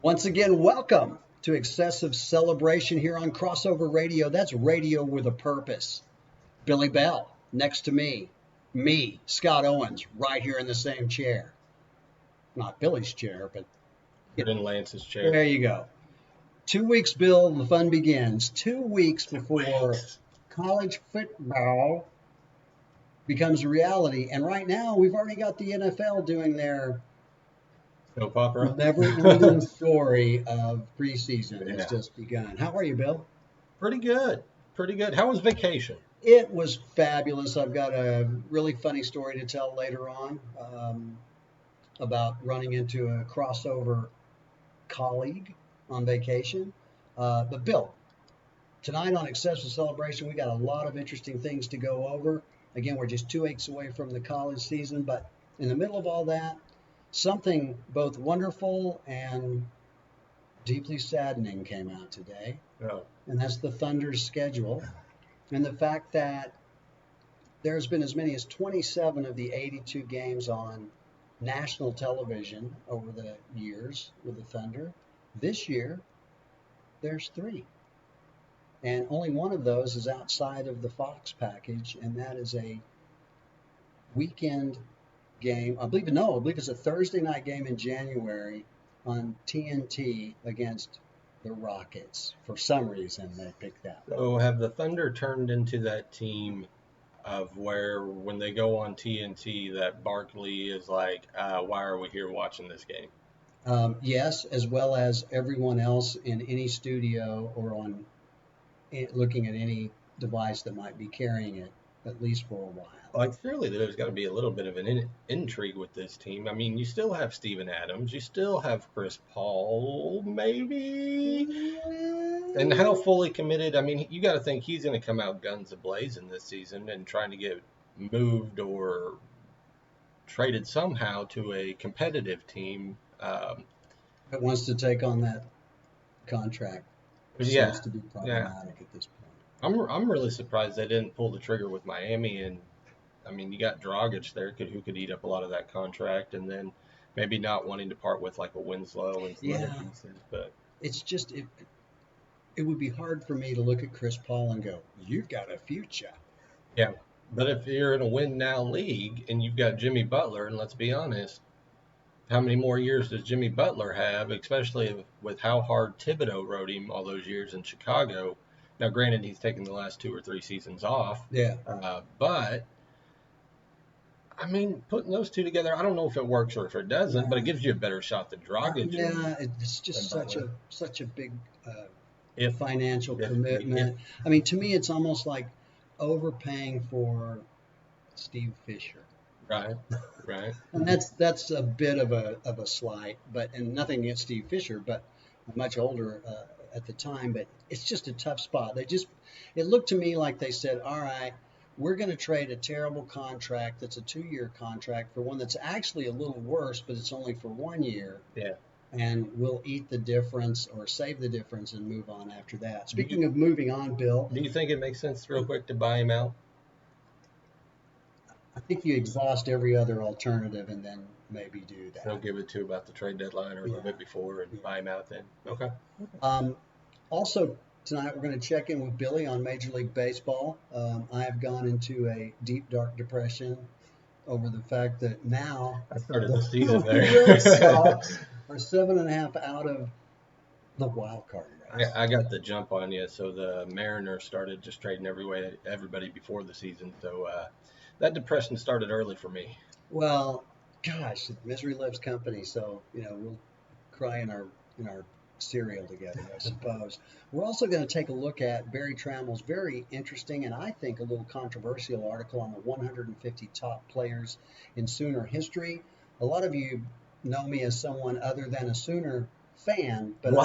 Once again, welcome to Excessive Celebration here on Crossover Radio. That's radio with a purpose. Billy Bell next to me, Scott Owens, right here in the same chair. Not Billy's chair, but Put in Lance's chair. there you go. 2 weeks, Bill, the fun begins. 2 weeks before college football becomes a reality. And right now, we've already got the NFL doing their Soap opera. never-ending story of preseason has Yeah. just begun. How are you, Bill? Pretty good. Pretty good. How was vacation? It was fabulous. I've got a really funny story to tell later on about running into a crossover colleague on vacation. But Bill, tonight on Excessive Celebration, we got a lot of interesting things to go over. Again, we're just 2 weeks away from the college season, but in the middle of all that, something both wonderful and deeply saddening came out today, Oh, and that's the Thunder's schedule and the fact that there's been as many as 27 of the 82 games on national television over the years with the Thunder. This year, there's 3. And only one of those is outside of the Fox package, and that is a weekend game. I believe it's a Thursday night game in January on TNT against the Rockets. For some reason, they picked that. so have the Thunder turned into that team of where when they go on TNT that Barkley is like, why are we here watching this game? Yes, as well as everyone else in any studio or on looking at any device that might be carrying it, at least for a while. Like, surely there's got to be a little bit of an intrigue with this team. I mean, you still have Steven Adams. You still have Chris Paul, maybe? And how fully committed? I mean, you got to think he's going to come out guns a-blazing this season and trying to get moved or traded somehow to a competitive team. That wants to take on that contract. Yeah, Seems to be problematic at this point. I'm really surprised they didn't pull the trigger with Miami. And I mean, you got Dragic there, who could eat up a lot of that contract, and then maybe not wanting to part with like a Winslow and some other Yeah. pieces. But It's just it would be hard for me to look at Chris Paul and go, "You've got a future." yeah, but if you're in a win now league and you've got Jimmy Butler, and let's be honest, how many more years does Jimmy Butler have, especially with how hard Thibodeau rode him all those years in Chicago? Now, granted, he's taken the last 2 or 3 seasons off, Yeah. but I mean, putting those two together, I don't know if it works or if it doesn't, but it gives you a better shot than Dragic. Yeah, it's just and such a big If financial if- commitment. I mean, to me, it's almost like overpaying for Steve Fisher. right, And that's a bit of a slight, and nothing against Steve Fisher, but much older at the time. But it's just a tough spot. It looked to me like they said, "All right, we're going to trade a terrible contract that's a 2-year contract for one that's actually a little worse, but it's only for 1 year, yeah. and we'll eat the difference or save the difference and move on after that." Speaking of moving on, Bill, Do you think it makes sense real quick to buy him out? I think you exhaust every other alternative and then maybe do that. They'll give it to about the trade deadline or a little bit before and buy him out then. Okay. Also, tonight we're going to check in with Billy on Major League Baseball. I have gone into a deep, dark depression over the fact that now I started the season Red there. Sox are 7.5 out of the wild card race. I got the jump on you. So the Mariners started just trading everybody before the season. So that depression started early for me. Well, gosh, misery loves company, so we'll cry in our cereal together, I suppose. We're also going to take a look at Barry Trammell's very interesting and I think a little controversial article on the 150 top players in Sooner history. A lot of you know me as someone other than a Sooner fan, but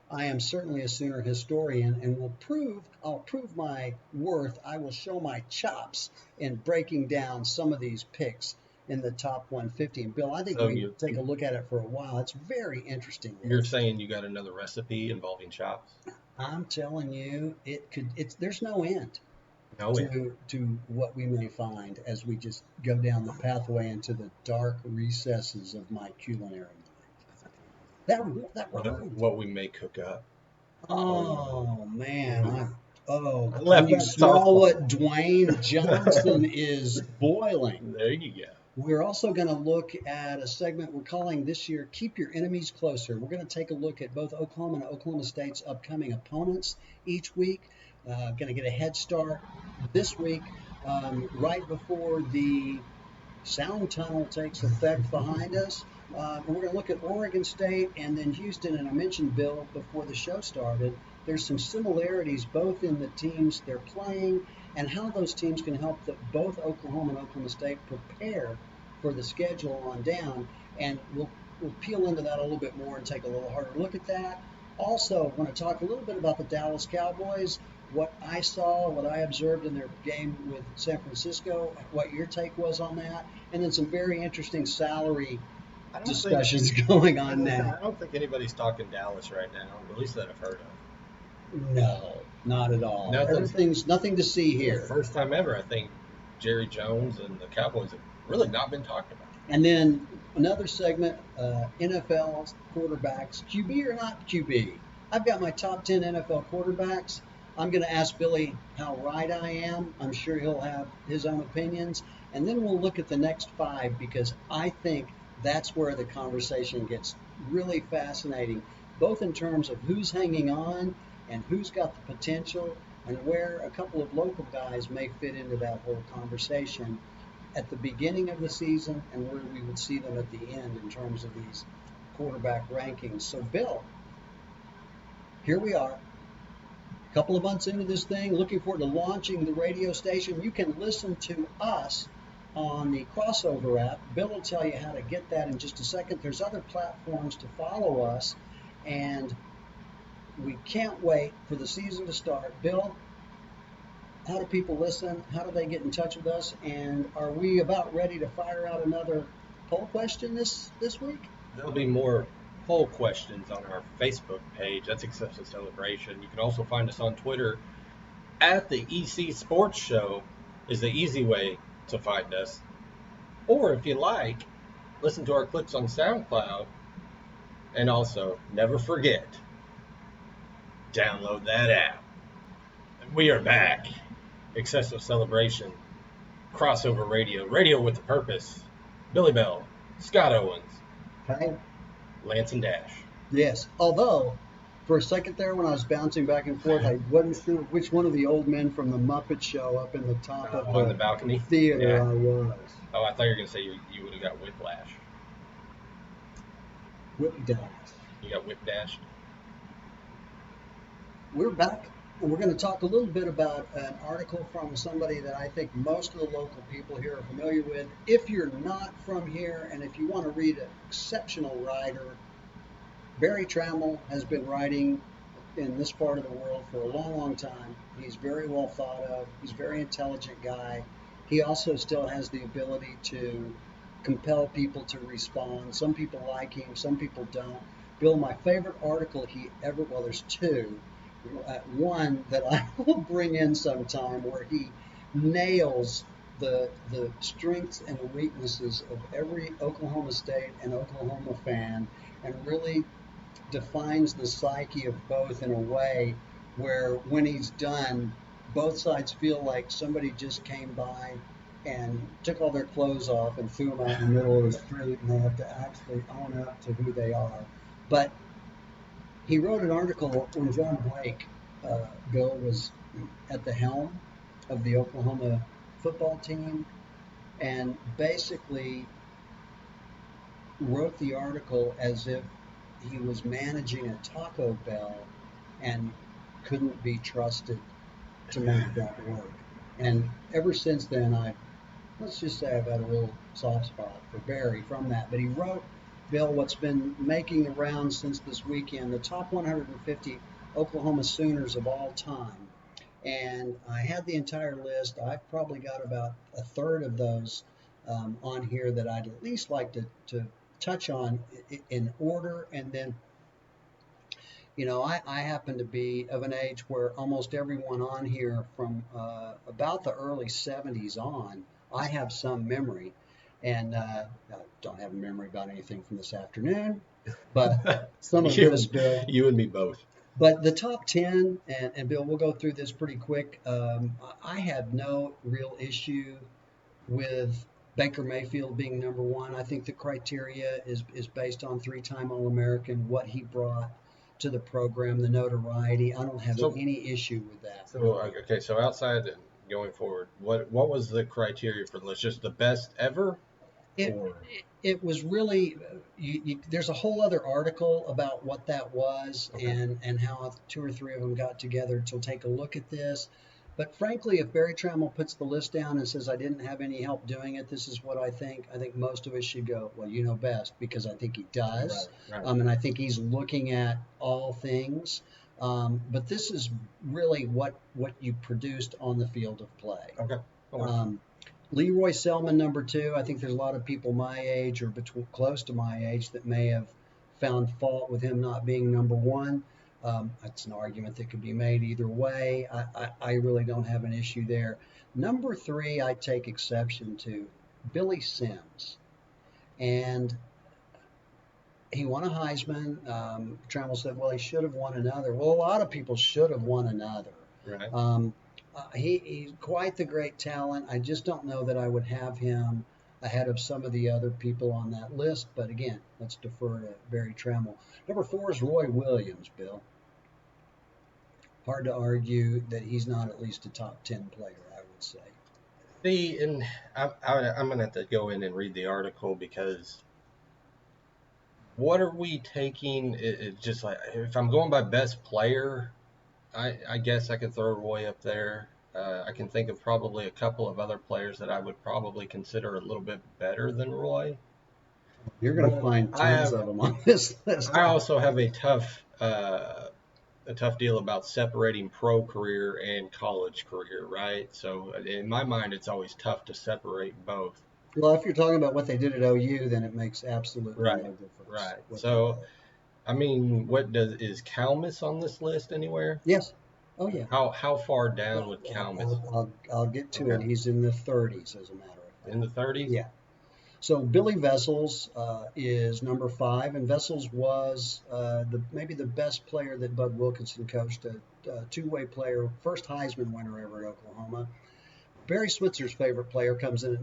I am certainly a Sooner historian, and I'll prove my worth. I will show my chops in breaking down some of these picks in the top 150. And Bill, I think we can take a look at it for a while. It's very interesting. You're saying you got another recipe involving chops? I'm telling you, there's no end No. to what we may find as we just go down the pathway into the dark recesses of my culinary mind. that rhymed. What we may cook up. Oh man, I you left that smell softball. what Dwayne Johnson is boiling. There you go. We're also going to look at a segment we're calling this year Keep Your Enemies Closer. We're going to take a look at both Oklahoma and Oklahoma State's upcoming opponents each week. Going to get a head start this week, right before the sound tunnel takes effect behind us. And we're going to look at Oregon State and then Houston. And I mentioned, Bill, before the show started, there's some similarities both in the teams they're playing and how those teams can help both Oklahoma and Oklahoma State prepare for the schedule on down. And we'll peel into that a little bit more and take a little harder look at that. Also, I want to talk a little bit about the Dallas Cowboys, what I saw, what I observed in their game with San Francisco, what your take was on that, and then some very interesting salary discussions going on now. I don't think anybody's talking Dallas right now, at least that I've heard of. No, not at all. Everything's nothing to see here. First time ever, I think Jerry Jones and the Cowboys have really not been talked about. And then another segment, NFL quarterbacks, QB or not QB. I've got my top 10 NFL quarterbacks. I'm going to ask Billy how right I am. I'm sure he'll have his own opinions. And then we'll look at the next 5 because I think that's where the conversation gets really fascinating, both in terms of who's hanging on and who's got the potential and where a couple of local guys may fit into that whole conversation at the beginning of the season and where we would see them at the end in terms of these quarterback rankings. So, Bill, here we are. A couple of months into this thing, looking forward to launching the radio station. You can listen to us on the Crossover app. Bill will tell you how to get that in just a second. There's other platforms to follow us, and we can't wait for the season to start. Bill, how do people listen? How do they get in touch with us? And are we about ready to fire out another poll question this week? There'll be more poll questions on our Facebook page. That's Excessive Celebration. You can also find us on Twitter at the EC Sports Show is the easy way to find us. Or if you like, listen to our clips on SoundCloud. And also, never forget, download that app. We are back. Excessive Celebration, Crossover Radio, Radio with a Purpose. Billy Bell, Scott Owens, Okay. Lance and Dash. Yes. Although, for a second there, when I was bouncing back and forth, I wasn't sure which one of the old men from the Muppet Show up in the top of on the balcony theater I was. Oh, I thought you were going to say you would have got whiplash. Whipdash. You got whipdashed? We're back, and we're going to talk a little bit about an article from somebody that I think most of the local people here are familiar with. If you're not from here, and if you want to read an exceptional writer, Barry Trammell has been writing in this part of the world for a long, long time. He's very well thought of. He's a very intelligent guy. He also still has the ability to compel people to respond. Some people like him, some people don't. Bill, my favorite article there's 2. One that I will bring in sometime where he nails the strengths and weaknesses of every Oklahoma State and Oklahoma fan and really defines the psyche of both in a way where when he's done, both sides feel like somebody just came by and took all their clothes off and threw them out in the middle of the street, and they have to actually own up to who they are. But he wrote an article when John Blake, Bill, was at the helm of the Oklahoma football team, and basically wrote the article as if he was managing a Taco Bell and couldn't be trusted to make that work. And ever since then, let's just say I've had a little soft spot for Barry from that. But he wrote, Bill, what's been making the rounds since this weekend, the top 150 Oklahoma Sooners of all time. And I had the entire list. I've probably got about a third of those on here that I'd at least like to touch on in order. And then, I happen to be of an age where almost everyone on here from about the early 70s on, I have some memory. And I don't have a memory about anything from this afternoon. But some of you, this, Bill. you and me both. But the top 10, and Bill, we'll go through this pretty quick. I have no real issue with Baker Mayfield being number one. I think the criteria is based on three-time All-American, what he brought to the program, the notoriety. I don't have So, any issue with that, so really. okay. So outside and going forward, what was the criteria for the list? Just the best ever, It or it was really there's a whole other article about what that was okay, and how two or three of them got together to take a look at this. But frankly, if Barry Trammell puts the list down and says I didn't have any help doing it, this is what I think. I think most of us should go, well, you know best, because I think he right, does, right, and I think he's looking at all things. But this is really what you produced on the field of play. okay, okay. Um, Leroy Selman, number two. I think there's a lot of people my age or between, close to my age that may have found fault with him not being number one. That's an argument that could be made either way. I really don't have an issue there. Number three, I take exception to Billy Sims. And he won a Heisman. Trammell said, well, he should have won another. Well, a lot of people should have won another. Right. Um, he's quite the great talent. I just don't know that I would have him ahead of some of the other people on that list. But again, let's defer to Barry Trammell. Number four is Roy Williams, Bill. Hard to argue that he's not at least a top 10 player, I would say. See, and I'm gonna have to go in and read the article because what are we taking? It's just like if I'm going by best player, I guess I could throw Roy up there. I can think of probably a couple of other players that I would probably consider a little bit better than Roy. You're going to But find tons of them on this list. I also have a tough deal about separating pro career and college career, right? So in my mind, it's always tough to separate both. Well, if you're talking about what they did at OU, then it makes absolutely Right, no difference right. what they So did. I mean, what does is Calmus on this list anywhere? Yes. Oh, yeah. How far down Well, would Calmus? I'll get to it. Okay, He's in the 30s, as a matter of in the fact. 30s. Yeah. So Billy Vessels is number five, and Vessels was maybe the best player that Bud Wilkinson coached, a two-way player, first Heisman winner ever at Oklahoma. Barry Switzer's favorite player comes in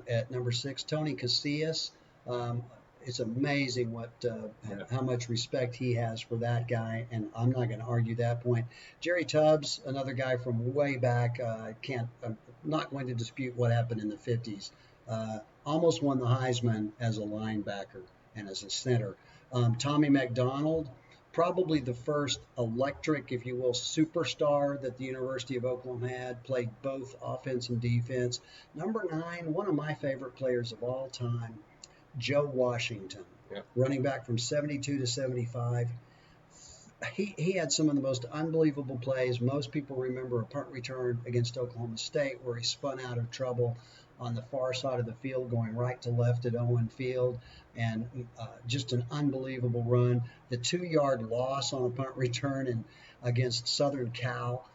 at number six, Tony Casillas. Um, it's amazing Yeah. how much respect he has for that guy, and I'm not going to argue that point. Jerry Tubbs, another guy from way back. I'm not going to dispute what happened in the 50s. Almost won the Heisman as a linebacker and as a center. Tommy McDonald, probably the first electric, if you will, superstar that the University of Oklahoma had, played both offense and defense. Number nine, one of my favorite players of all time, Joe Washington, Yeah. running back from 72 to 75. He had some of the most unbelievable plays. Most people remember a punt return against Oklahoma State where he spun out of trouble on the far side of the field, going right to left at Owen Field, and just an unbelievable run. The 2 yard loss on a punt return against Southern Cal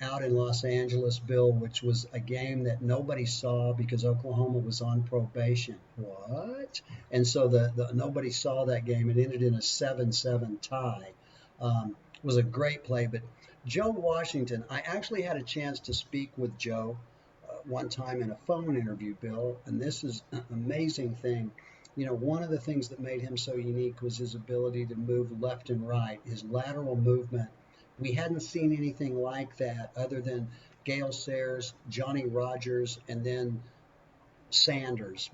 out in Los Angeles, Bill, which was a game that nobody saw because Oklahoma was on probation. What? And so nobody saw that game. It ended in a 7-7 tie. Was a great play. But Joe Washington, I actually had a chance to speak with Joe one time in a phone interview, Bill, and this is an amazing thing. One of the things that made him so unique was his ability to move left and right, his lateral movement. We hadn't seen anything like that other than Gale Sayers, Johnny Rogers, and then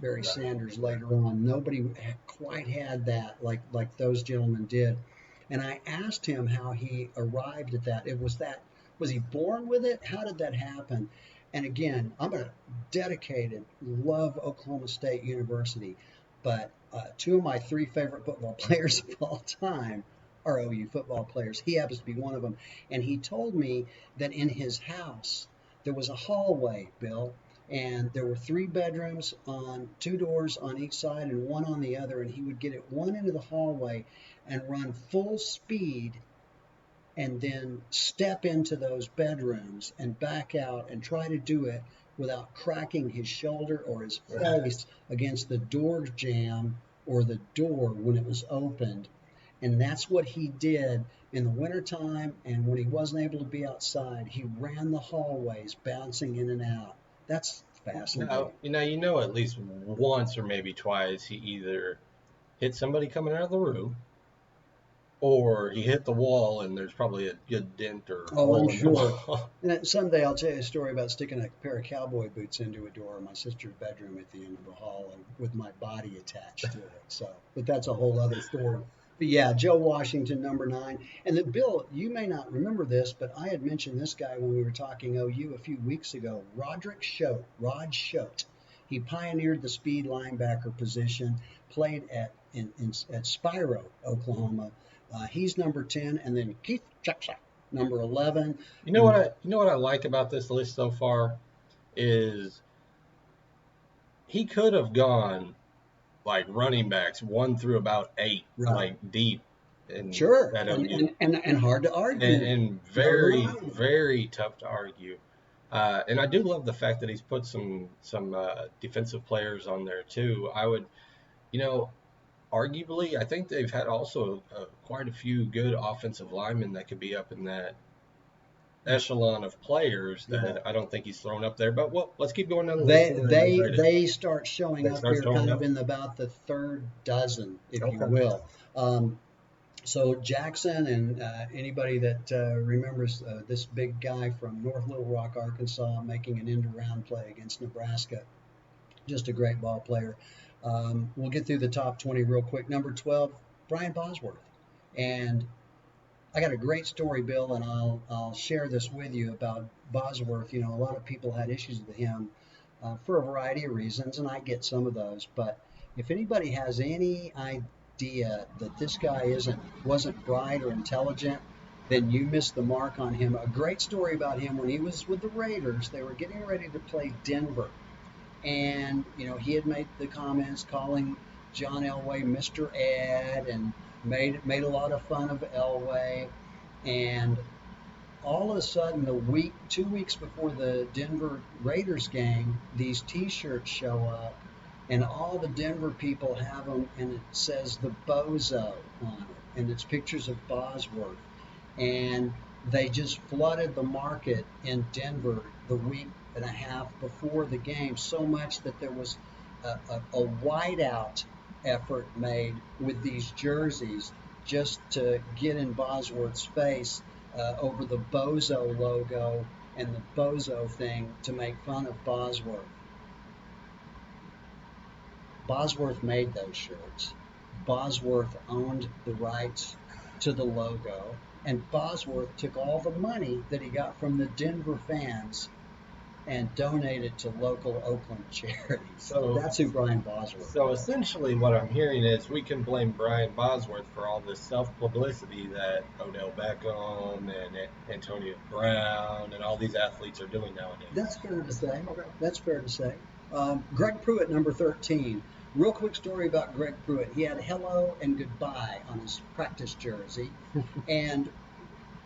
Barry Sanders later on. Nobody quite had that like those gentlemen did. And I asked him how he arrived at that. Was he born with it? How did that happen? And again, I'm a dedicated, love Oklahoma State University, but two of my three favorite football players of all time are OU football players. He happens to be one of them. And he told me that in his house, there was a hallway, Bill, and there were three bedrooms on two doors on each side and one on the other. And he would get at one end of the hallway and run full speed and then step into those bedrooms and back out and try to do it without cracking his shoulder or his face against the door jamb or the door when it was opened. And that's what he did in the wintertime. And when he wasn't able to be outside, he ran the hallways, bouncing in and out. That's Now, fascinating. at least once or maybe twice he either hit somebody coming out of the room, or he hit the wall and there's probably a good dent or Oh, I'm hole in the sure. wall. And someday I'll tell you a story about sticking a pair of cowboy boots into a door of my sister's bedroom at the end of the hall and with my body attached to it. So, but that's a whole other story. But yeah, Joe Washington, number 9. And then, Bill, you may not remember this, but I had mentioned this guy when we were talking OU a few weeks ago, Rod Schote. He pioneered the speed linebacker position, played at Spiro, Oklahoma. He's number 10, and then Keith Jackson, number 11. You know what I like about this list so far is he could have gone like running backs 1 through about 8, Right. like deep in Sure. that And, OU, and hard to argue. and very Notoriety. very tough to argue. And I do love the fact that he's put some defensive players on there too. I would, you know, arguably, I think they've had also quite a few good offensive linemen that could be up in that echelon of players Yeah. that I don't think he's thrown up there. But well, let's keep going down the list. They And then they we'll rate it. they start showing They up start here showing kind of up. in about the third dozen, if you Okay. will. So Jackson and anybody that remembers this big guy from North Little Rock, Arkansas, making an end around play against Nebraska, just a great ball player. We'll get through the top 20 real quick. Number 12, Brian Bosworth, and I got a great story, Bill, and I'll share this with you about Bosworth. You know, a lot of people had issues with him for a variety of reasons, and I get some of those. But if anybody has any idea that this guy wasn't bright or intelligent, then you missed the mark on him. A great story about him when he was with the Raiders. They were getting ready to play Denver, and he had made the comments calling John Elway Mr. Ed, and made a lot of fun of Elway. And all of a sudden, 2 weeks before the Denver Raiders game, these T-shirts show up, and all the Denver people have them, and it says the Bozo on it, and it's pictures of Bosworth, and they just flooded the market in Denver the week and a half before the game, so much that there was a whiteout effort made with these jerseys just to get in Bosworth's face over the Bozo logo and the Bozo thing to make fun of Bosworth. Bosworth made those shirts. Bosworth owned the rights to the logo, and Bosworth took all the money that he got from the Denver fans and donated to local Oakland charities. So That's who Brian Bosworth So was. essentially, what I'm hearing is we can blame Brian Bosworth for all this self-publicity that Odell Beckham and Antonio Brown and all these athletes are doing nowadays. That's fair to say. Okay. That's fair to say. Greg Pruitt, number 13. Real quick story about Greg Pruitt. He had hello and goodbye on his practice jersey, and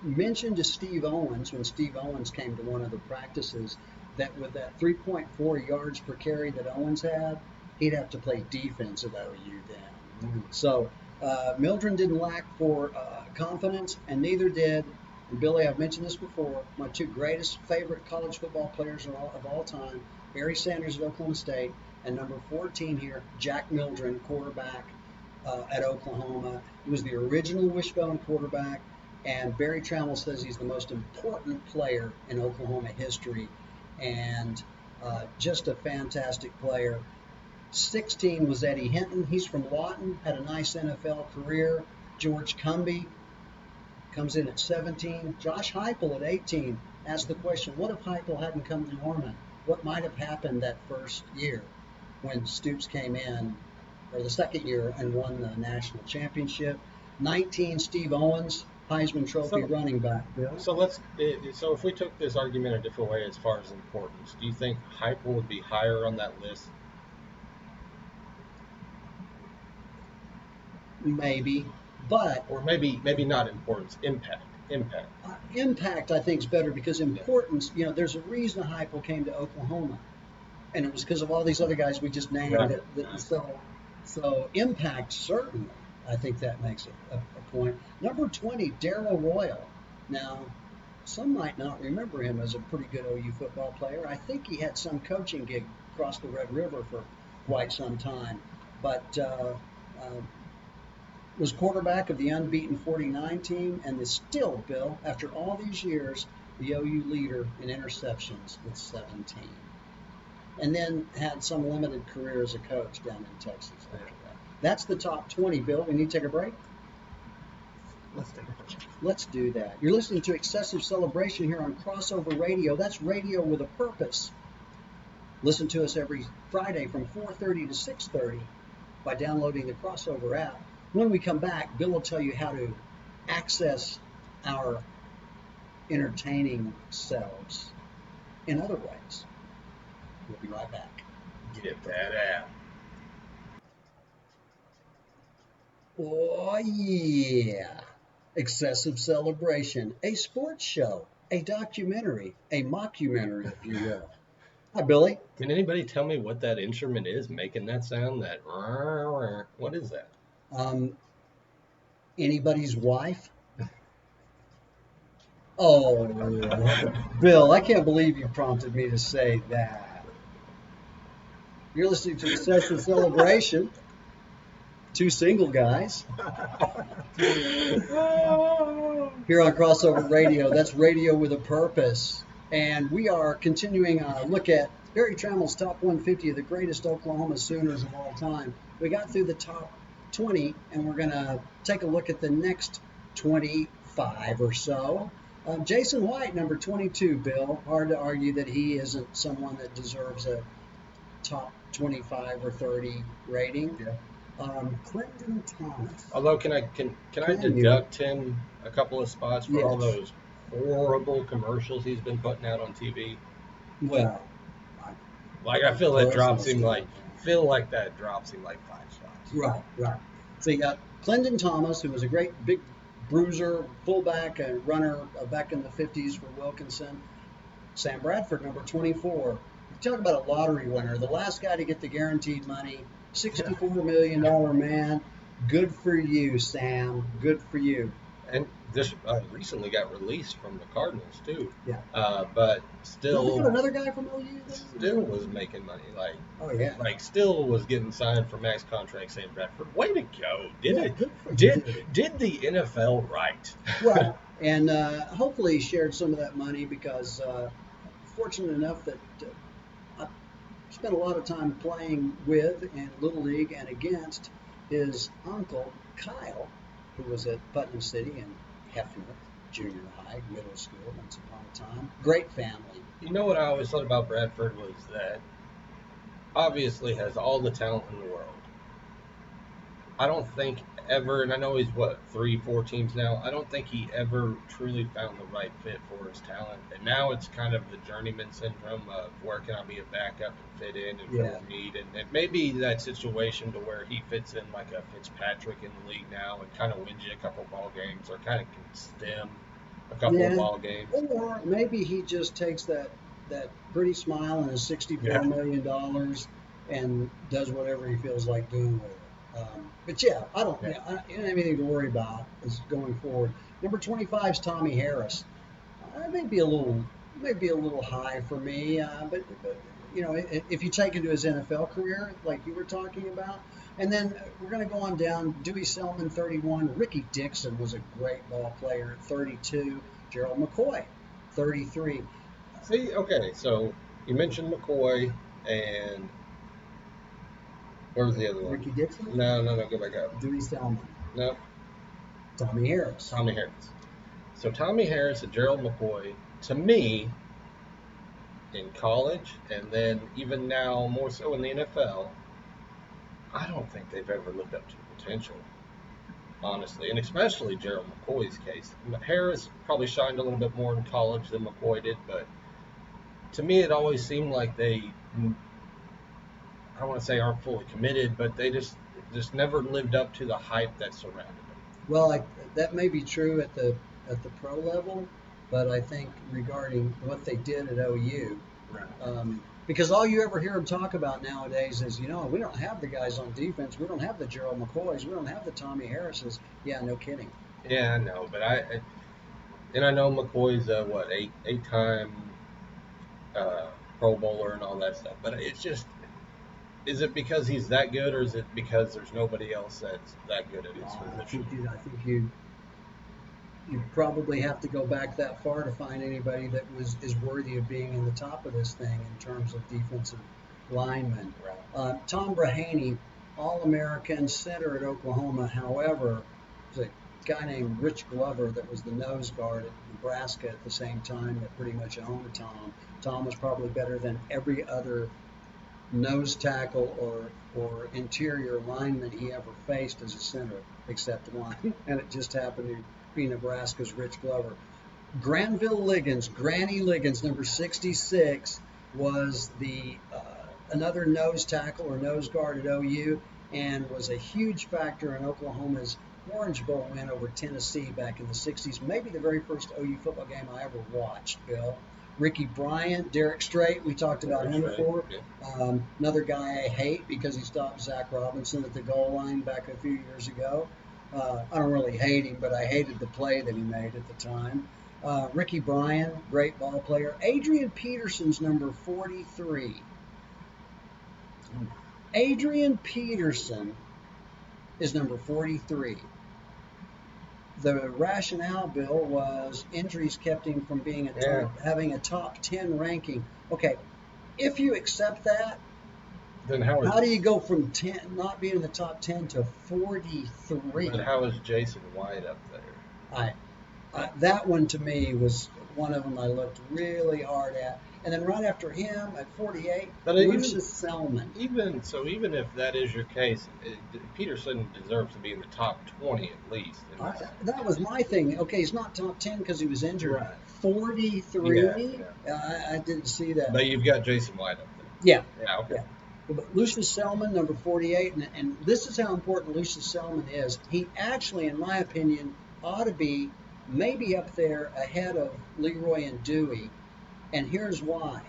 mentioned to Steve Owens when Steve Owens came to one of the practices that with that 3.4 yards per carry that Owens had, he'd have to play defense at OU then. So Mildren didn't lack for confidence, and neither did, and Billy, I've mentioned this before, my two greatest favorite college football players of all time, Barry Sanders at Oklahoma State, and number 14 here, Jack Mildren, quarterback at Oklahoma. He was the original Wishbone quarterback, and Barry Trammell says he's the most important player in Oklahoma history, and just a fantastic player. 16 was Eddie Hinton. He's from Lawton, had a nice NFL career. George Cumby comes in at 17. Josh Heupel at 18 asked the question, what if Heupel hadn't come to Norman? What might have happened that first year when Stoops came in, or the second year, and won the national championship? 19, Steve Owens, Heisman Trophy running back. Bill? So if we took this argument a different way as far as importance, do you think Heupel would be higher on that list? Maybe, but Or maybe not importance, impact. impact I think is better, because importance, there's a reason Heupel came to Oklahoma, and it was because of all these other guys we just named. Right. So So impact, certainly. I think that makes a point. Number 20, Darrell Royal. Now, some might not remember him as a pretty good OU football player. I think he had some coaching gig across the Red River for quite some time, but was quarterback of the unbeaten 49 team, and is still, Bill, after all these years, the OU leader in interceptions with 17. And then had some limited career as a coach down in Texas after that. That's the top 20, Bill. We need to take a break? Let's take a break. Let's do that. You're listening to Excessive Celebration here on Crossover Radio. That's radio with a purpose. Listen to us every Friday from 4:30 to 6:30 by downloading the Crossover app. When we come back, Bill will tell you how to access our entertaining selves in other ways. We'll be right back. Get that app. Oh, yeah. Excessive Celebration, a sports show, a documentary, a mockumentary, if you will. Hi, Billy. Can anybody tell me what that instrument is making that sound? What is that? Anybody's wife? Oh, Bill, I can't believe you prompted me to say that. You're listening to Excessive Celebration. Two single guys. Here on Crossover Radio. That's radio with a purpose. And we are continuing a look at Barry Trammell's top 150 of the greatest Oklahoma Sooners of all time. We got through the top 20, and we're going to take a look at the next 25 or so. Jason White, number 22, Bill. Hard to argue that he isn't someone that deserves a top 25 or 30 rating. Yeah. Clinton Thomas. Although, can I deduct him a couple of spots for all those horrible commercials he's been putting out on TV? Well, I feel that drops him like 5 spots. Right. So you got Clinton Thomas, who was a great big bruiser, fullback, and runner back in the 50s for Wilkinson. Sam Bradford, number 24. You talk about a lottery winner, the last guy to get the guaranteed money, $64 million man. Good for you, Sam. Good for you. And this recently got released from the Cardinals too. Yeah. But still, another guy from OU. Still was making money. Still was getting signed for max contract. Sam Bradford, way to go! Did the NFL right? Right. And hopefully he shared some of that money because fortunate enough that I spent a lot of time playing with in Little League and against his uncle, Kyle, who was at Putnam City and Hefner, junior high, middle school, once upon a time. Great family. You know what I always thought about Bradford was that obviously has all the talent in the world. I don't think ever, and I know he's 3-4 teams now, I don't think he ever truly found the right fit for his talent. And now it's kind of the journeyman syndrome of where can I be a backup and fit in and fill a need. And it may be that situation to where he fits in like a Fitzpatrick in the league now and kind of wins you a couple ball games or kind of can stem a couple of ball games. Or maybe he just takes that pretty smile and his $64 million and does whatever he feels like doing with it. But I don't have anything to worry about is going forward. Number 25 is Tommy Harris. Maybe a little high for me, but if you take into his NFL career, like you were talking about, and then we're going to go on down. Dewey Selman, 31. Ricky Dixon was a great ball player at 32. Gerald McCoy, 33. See, okay, so you mentioned McCoy and. Where was the other one? Ricky Dixon? No, go back up. Dewey Selman. No. Tommy Harris. So Tommy Harris and Gerald McCoy, to me, in college, and then even now more so in the NFL, I don't think they've ever lived up to the potential, honestly, and especially Gerald McCoy's case. Harris probably shined a little bit more in college than McCoy did, but to me it always seemed like they, I don't want to say aren't fully committed, but they just never lived up to the hype that surrounded them. Well, that may be true at the pro level, but I think regarding what they did at OU, Because all you ever hear them talk about nowadays is, we don't have the guys on defense. We don't have the Gerald McCoys. We don't have the Tommy Harrises. Yeah, no kidding. Yeah, I know, but I know McCoy's what eight-time uh, Pro Bowler and all that stuff. But it's just, is it because he's that good, or is it because there's nobody else that's that good at his position? I think you probably have to go back that far to find anybody that is worthy of being in the top of this thing in terms of defensive linemen. Right. Tom Brahaney, All-American center at Oklahoma. However, there's a guy named Rich Glover that was the nose guard at Nebraska at the same time that pretty much owned Tom. Tom was probably better than every other nose tackle or interior lineman he ever faced as a center, except one, and it just happened to be Nebraska's Rich Glover. Granville Liggins, Granny Liggins, number 66, was the another nose tackle or nose guard at OU, and was a huge factor in Oklahoma's Orange Bowl win over Tennessee back in the 60s. Maybe the very first OU football game I ever watched, Bill. Ricky Bryant, Derek Strait, we talked about him before. Yeah. Another guy I hate because he stopped Zach Robinson at the goal line back a few years ago. I don't really hate him, but I hated the play that he made at the time. Ricky Bryant, great ball player. Adrian Peterson's number 43. Adrian Peterson is number 43. The rationale, Bill, was injuries kept him from being having a top 10 ranking. Okay, if you accept that, then how do you go from 10 not being in the top 10 to 43? But how is Jason White up there? That one to me was one of them I looked really hard at. And then right after him at 48, Lucius Selman. Even if that is your case, Peterson deserves to be in the top 20 at least. That was my thing. Okay, he's not top 10 because he was injured. Right. 43? Yeah. I didn't see that. But you've got Jason White up there. Yeah. Yeah, okay. Yeah. But Lucius Selman, number 48, and this is how important Lucius Selman is. He actually, in my opinion, ought to be maybe up there ahead of Leroy and Dewey. And here's why.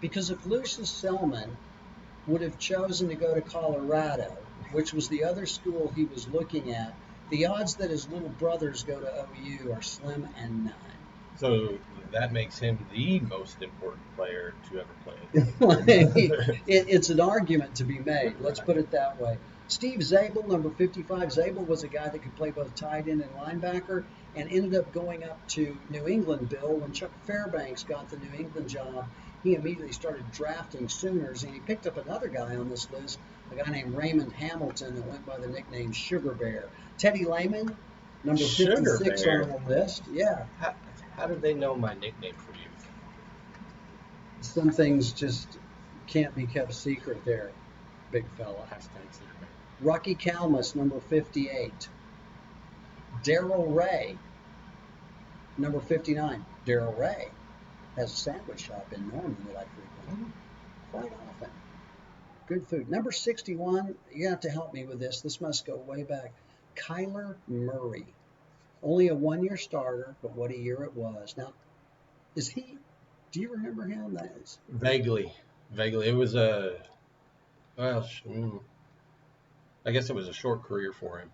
Because if Lucius Selman would have chosen to go to Colorado, which was the other school he was looking at, the odds that his little brothers go to OU are slim and none. So that makes him the most important player to ever play. It's an argument to be made. Let's put it that way. Steve Zabel, number 55. Zabel was a guy that could play both tight end and linebacker, and ended up going up to New England, Bill. When Chuck Fairbanks got the New England job, he immediately started drafting Sooners, and he picked up another guy on this list, a guy named Raymond Hamilton that went by the nickname Sugar Bear. Teddy Lehman, number 56 on the list. Yeah. How did they know my nickname for you? Some things just can't be kept secret there, big fella. Rocky Kalmus, number 58. Darrell Ray, number 59. Darrell Ray has a sandwich shop in Norman that I frequent quite often. Good food. Number 61, you have to help me with this. This must go way back. Kyler Murray. Only a one-year starter, but what a year it was. Now, do you remember him? Vaguely. It was I guess it was a short career for him.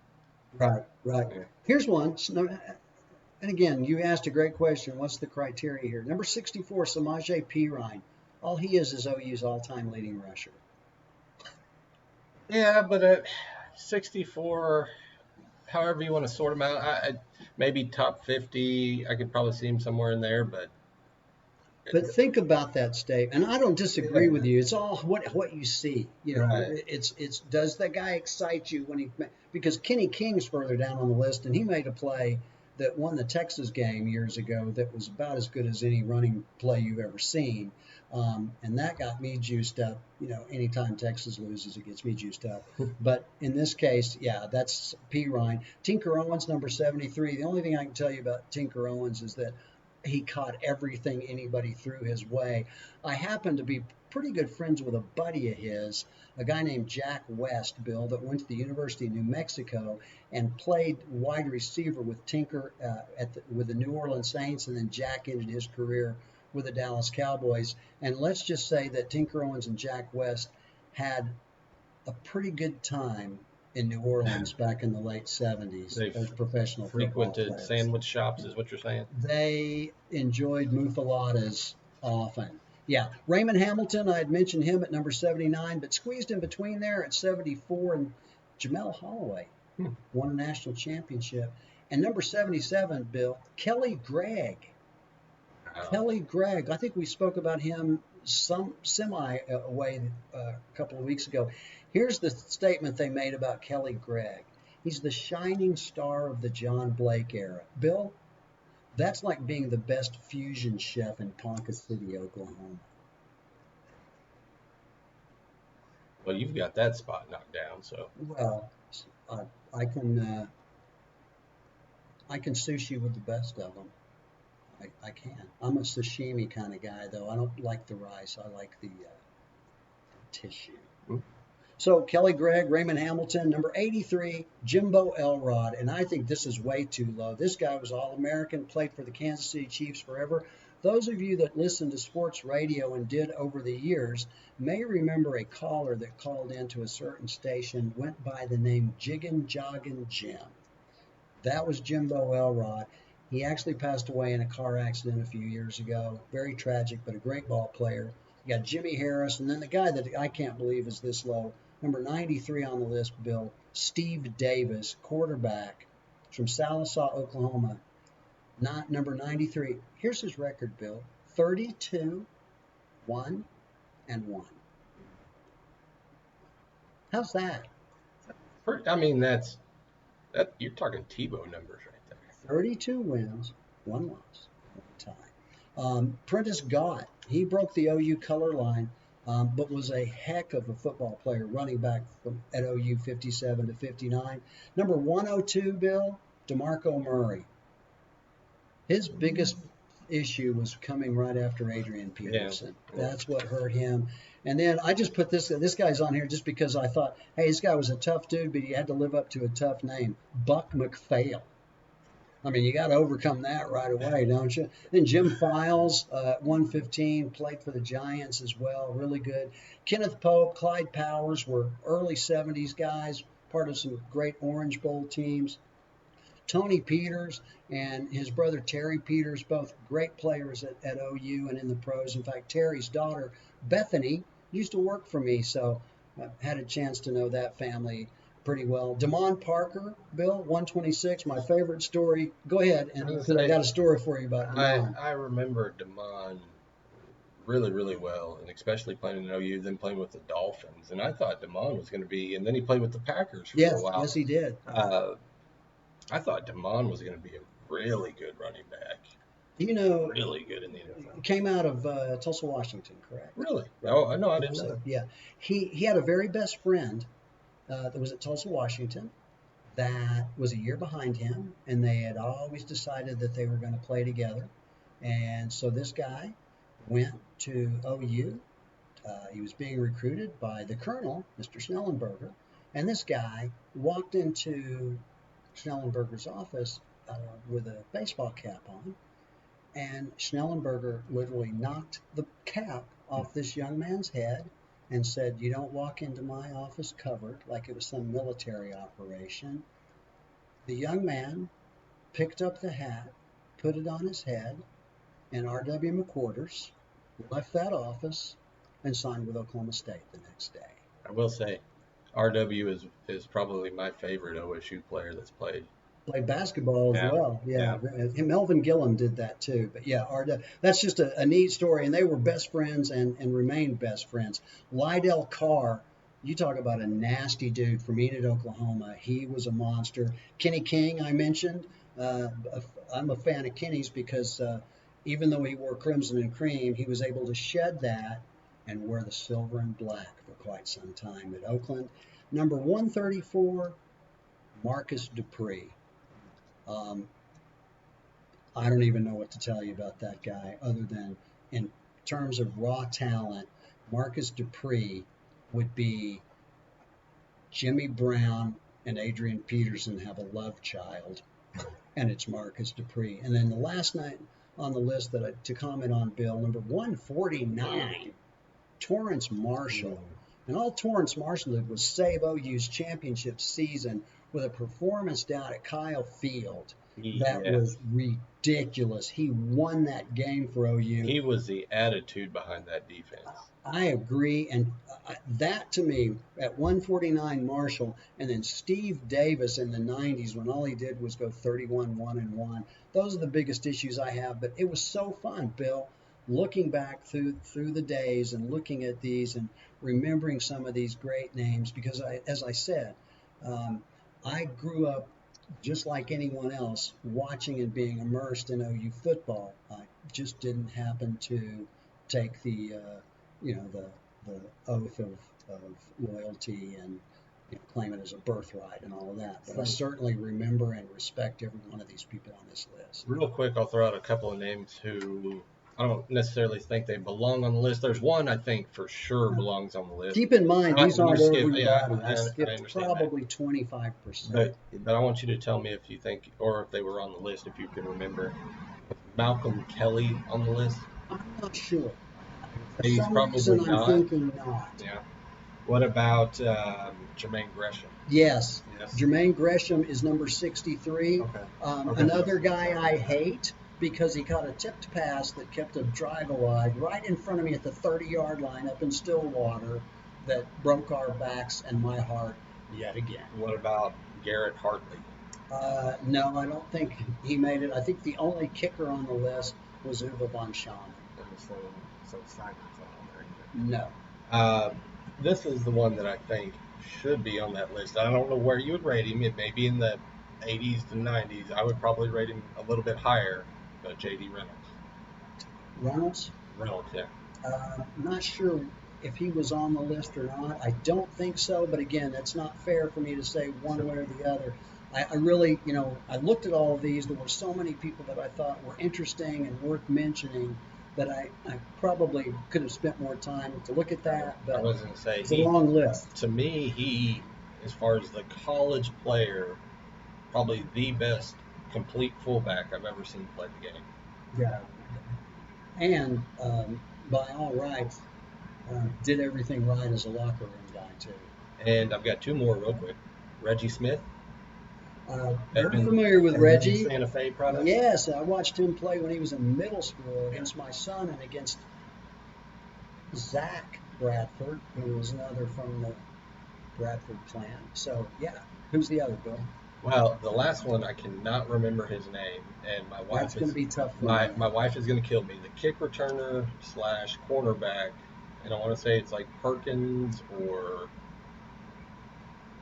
Right. Yeah. Here's one. And again, you asked a great question. What's the criteria here? Number 64, Samaje Perine. All he is OU's all-time leading rusher. Yeah, but at 64, however you want to sort him out, maybe top 50. I could probably see him somewhere in there, but think about that statement, and I don't disagree with you. It's all what you see. Right. It's does that guy excite you because Kenny King's further down on the list, and he made a play that won the Texas game years ago that was about as good as any running play you've ever seen. And that got me juiced up. Anytime Texas loses, it gets me juiced up. But in this case, yeah, that's Perine. Tinker Owens, number 73. The only thing I can tell you about Tinker Owens is that he caught everything anybody threw his way. I happen to be pretty good friends with a buddy of his, a guy named Jack West, Bill, that went to the University of New Mexico and played wide receiver with Tinker with the New Orleans Saints, and then Jack ended his career with the Dallas Cowboys. And let's just say that Tinker Owens and Jack West had a pretty good time in New Orleans back in the late 70s They as professional football frequented players. sandwich shops, is what you're saying? They enjoyed mufaladas often. Yeah, Raymond Hamilton, I had mentioned him at number 79, but squeezed in between there at 74, and Jamel Holloway won a national championship. And number 77, Bill, Kelly Gregg. Kelly Gregg, I think we spoke about him some semi way a couple of weeks ago. Here's the statement they made about Kelly Gregg. He's the shining star of the John Blake era. Bill, that's like being the best fusion chef in Ponca City, Oklahoma. Well, you've got that spot knocked down, so. Well, I can sushi with the best of them. I can. I'm a sashimi kind of guy, though. I don't like the rice. I like the tissue. So Kelly Gregg, Raymond Hamilton, number 83, Jimbo Elrod. And I think this is way too low. This guy was All-American, played for the Kansas City Chiefs forever. Those of you that listen to sports radio and did over the years may remember a caller that called into a certain station, went by the name Jiggin' Joggin' Jim. That was Jimbo Elrod. He actually passed away in a car accident a few years ago. Very tragic, but a great ball player. You got Jimmy Harris, and then the guy that I can't believe is this low, number 93 on the list, Bill, Steve Davis, quarterback from Sallisaw, Oklahoma. Not number 93. Here's his record, Bill. 32, 1, and 1. How's that? I mean, that you're talking Tebow numbers right there. 32 wins, 1 loss, 1 tie. Prentice Gott, he broke the OU color line, but was a heck of a football player, running back at OU 57 to 59. Number 102, Bill, DeMarco Murray. His biggest issue was coming right after Adrian Peterson. Yeah. That's what hurt him. And then I just put this guy's on here just because I thought, hey, this guy was a tough dude, but he had to live up to a tough name, Buck McPhail. I mean, you got to overcome that right away, don't you? Then Jim Files, 115, played for the Giants as well, really good. Kenneth Pope, Clyde Powers were early 70s guys, part of some great Orange Bowl teams. Tony Peters and his brother Terry Peters, both great players at OU and in the pros. In fact, Terry's daughter, Bethany, used to work for me, so I had a chance to know that family pretty well. Damon Parker, Bill, 126, my favorite story. Go ahead, and I got a story for you about Damon. I remember Damon really, really well, and especially playing in OU, then playing with the Dolphins. And I thought Damon was going to be, and then he played with the Packers for a while. Yes, he did. I thought Damon was going to be a really good running back. You know, really good in the NFL. Came out of Tulsa, Washington, correct? Really? Oh, no, I didn't know. Yeah. He had a very best friend that was at Tulsa, Washington, that was a year behind him, and they had always decided that they were going to play together. And so this guy went to OU. He was being recruited by the colonel, Mr. Schnellenberger, and this guy walked into Schnellenberger's office with a baseball cap on, and Schnellenberger literally knocked the cap off this young man's head and said, "You don't walk into my office covered," like it was some military operation. The young man picked up the hat, put it on his head, and R.W. McQuarters left that office and signed with Oklahoma State the next day. I will say, R.W. is probably my favorite OSU player that's played. Played basketball as well. Yeah. Melvin Gillum did that too. But yeah, R.W. That's just a neat story. And they were best friends and remained best friends. Lydell Carr, you talk about a nasty dude from Enid, Oklahoma. He was a monster. Kenny King, I mentioned. I'm a fan of Kenny's because even though he wore crimson and cream, he was able to shed that and wear the silver and black for quite some time at Oakland. Number 134, Marcus Dupree. I don't even know what to tell you about that guy other than in terms of raw talent, Marcus Dupree would be Jimmy Brown and Adrian Peterson have a love child, and it's Marcus Dupree. And then the last on the list to comment on, Bill. Number 149, Torrance Marshall. And all Torrance Marshall did was save OU's championship season with a performance down at Kyle Field. That was ridiculous. He won that game for OU. He was the attitude behind that defense. I agree. And that, to me, at 149, Marshall, and then Steve Davis in the 90s when all he did was go 31-1-1. Those are the biggest issues I have. But it was so fun, Bill, looking back through the days and looking at these and remembering some of these great names. Because, as I said, I grew up just like anyone else, watching and being immersed in OU football. I just didn't happen to take the oath of loyalty and claim it as a birthright and all of that. But I certainly remember and respect every one of these people on this list. Real quick, I'll throw out a couple of names who I don't necessarily think they belong on the list. There's one I think for sure belongs on the list. Keep in mind, these aren't everybody. I skipped probably that. 25%. But I want you to tell me if you think, or if they were on the list, if you can remember. Malcolm Kelly on the list? I'm not sure. He's probably not. I'm thinking not. Yeah. What about Jermaine Gresham? Yes. Jermaine Gresham is number 63. Okay. Another guy I hate because he caught a tipped pass that kept a drive alive right in front of me at the 30-yard line up in Stillwater that broke our backs and my heart yet again. What about Garrett Hartley? No, I don't think he made it. I think the only kicker on the list was Uwe von Schanen. So Simon's on there. No. This is the one that I think should be on that list. I don't know where you would rate him. It may be in the 80s to 90s. I would probably rate him a little bit higher. J.D. Reynolds? Reynolds, yeah. I'm not sure if he was on the list or not. I don't think so, but again, that's not fair for me to say one way or the other. I really, I looked at all of these. There were so many people that I thought were interesting and worth mentioning that I probably could have spent more time to look at that. But I was going to say, it's a long list. To me, he, as far as the college player, probably the best complete fullback I've ever seen play the game. Yeah. And by all rights, did everything right as a locker room guy, too. And I've got two more real quick. Reggie Smith. Very familiar with Reggie. Santa Fe product. Yes, I watched him play when he was in middle school against my son and against Zach Bradford, who was another from the Bradford clan. So, yeah. Who's the other, Bill? Well, the last one, I cannot remember his name, and my wife That's going to be tough for my me. wife is going to kill me. The kick returner / cornerback, and I want to say it's like Perkins or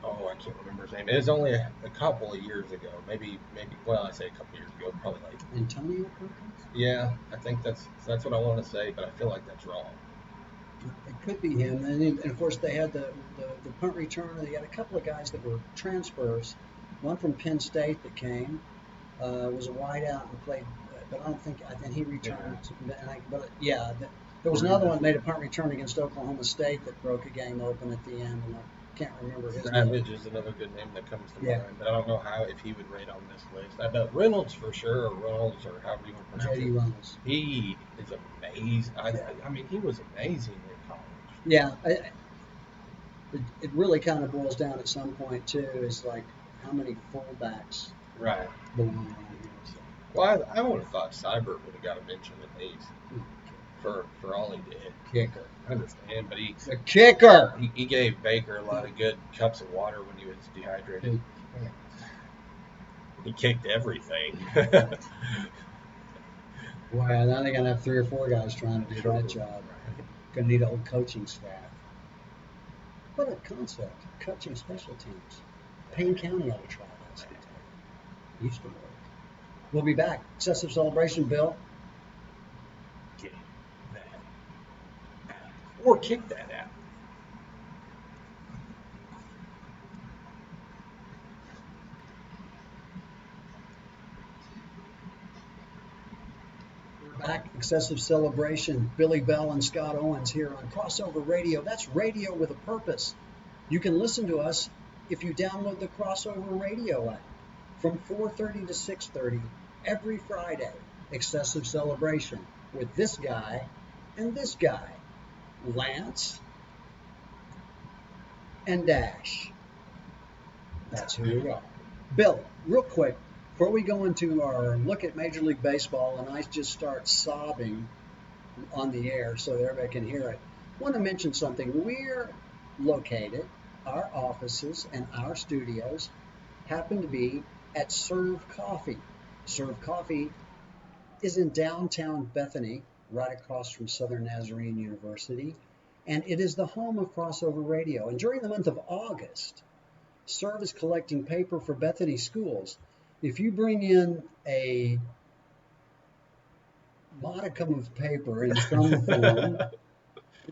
I can't remember his name. It was only a couple of years ago, maybe. Well, I say a couple of years ago, probably like Antonio Perkins. Yeah, I think that's what I want to say, but I feel like that's wrong. It could be him, and of course they had the punt returner. They had a couple of guys that were transfers. One from Penn State that came was a wideout and played, but I don't think. And he returned. Yeah. There was another one that made a punt return against Oklahoma State that broke a game open at the end, and I can't remember his name. Savage is another good name that comes to mind, but I don't know if he would rate on this list. I bet Reynolds for sure, or Reynolds, or however you want to pronounce it. J.D. Reynolds. He is amazing. I mean, he was amazing in college. Yeah. It really kind of boils down at some point, too, is like how many fullbacks belong on here. So. Well, I would have thought Seibert would have got a mention at least for all he did. Kicker. I understand, but the kicker. He gave Baker a lot of good cups of water when he was dehydrated. He kicked everything. Well, now they're going to have 3 or 4 guys trying to do that job. Going to need a whole coaching staff. What a concept, coaching special teams. Payne County ought to try that sometime. Used to work. We'll be back. Excessive celebration, Bill. Get that out. Or kick that out. We're back. Excessive celebration. Billy Bell and Scott Owens here on Crossover Radio. That's radio with a purpose. You can listen to us if you download the Crossover Radio app from 4:30 to 6:30 every Friday. excessive celebration with this guy and this guy, Lance and Dash. That's who we are. Bill, real quick, before we go into our look at Major League Baseball and I just start sobbing on the air so that everybody can hear it, I want to mention something. We're located, our offices and our studios happen to be at Serve Coffee. Serve Coffee is in downtown Bethany, right across from Southern Nazarene University, and it is the home of crossover radio. And during the month of August, Serve is collecting paper for Bethany schools. If you bring in a modicum of paper in some form,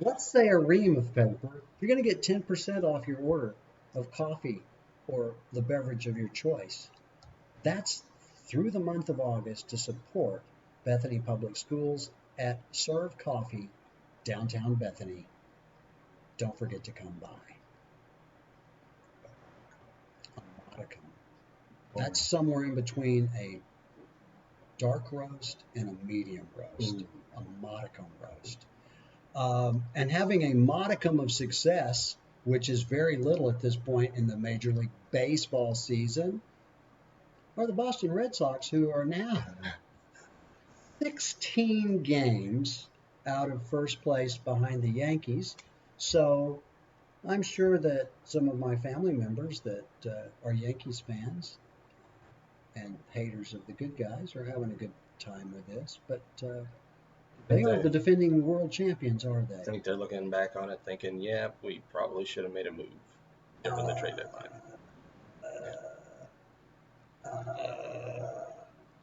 let's say a ream of paper, you're going to get 10% off your order of coffee or the beverage of your choice. That's through the month of August to support Bethany Public Schools at Serve Coffee, downtown Bethany. Don't forget to come by. A modicum. That's somewhere in between a dark roast and a medium roast, a modicum roast. And having a modicum of success, which is very little at this point in the Major League Baseball season, are the Boston Red Sox, who are now 16 games out of first place behind the Yankees. So I'm sure that some of my family members that are Yankees fans and haters of the good guys are having a good time with this. But they are the defending world champions, are they? I think they're looking back on it thinking, yeah, we probably should have made a move during the trade deadline.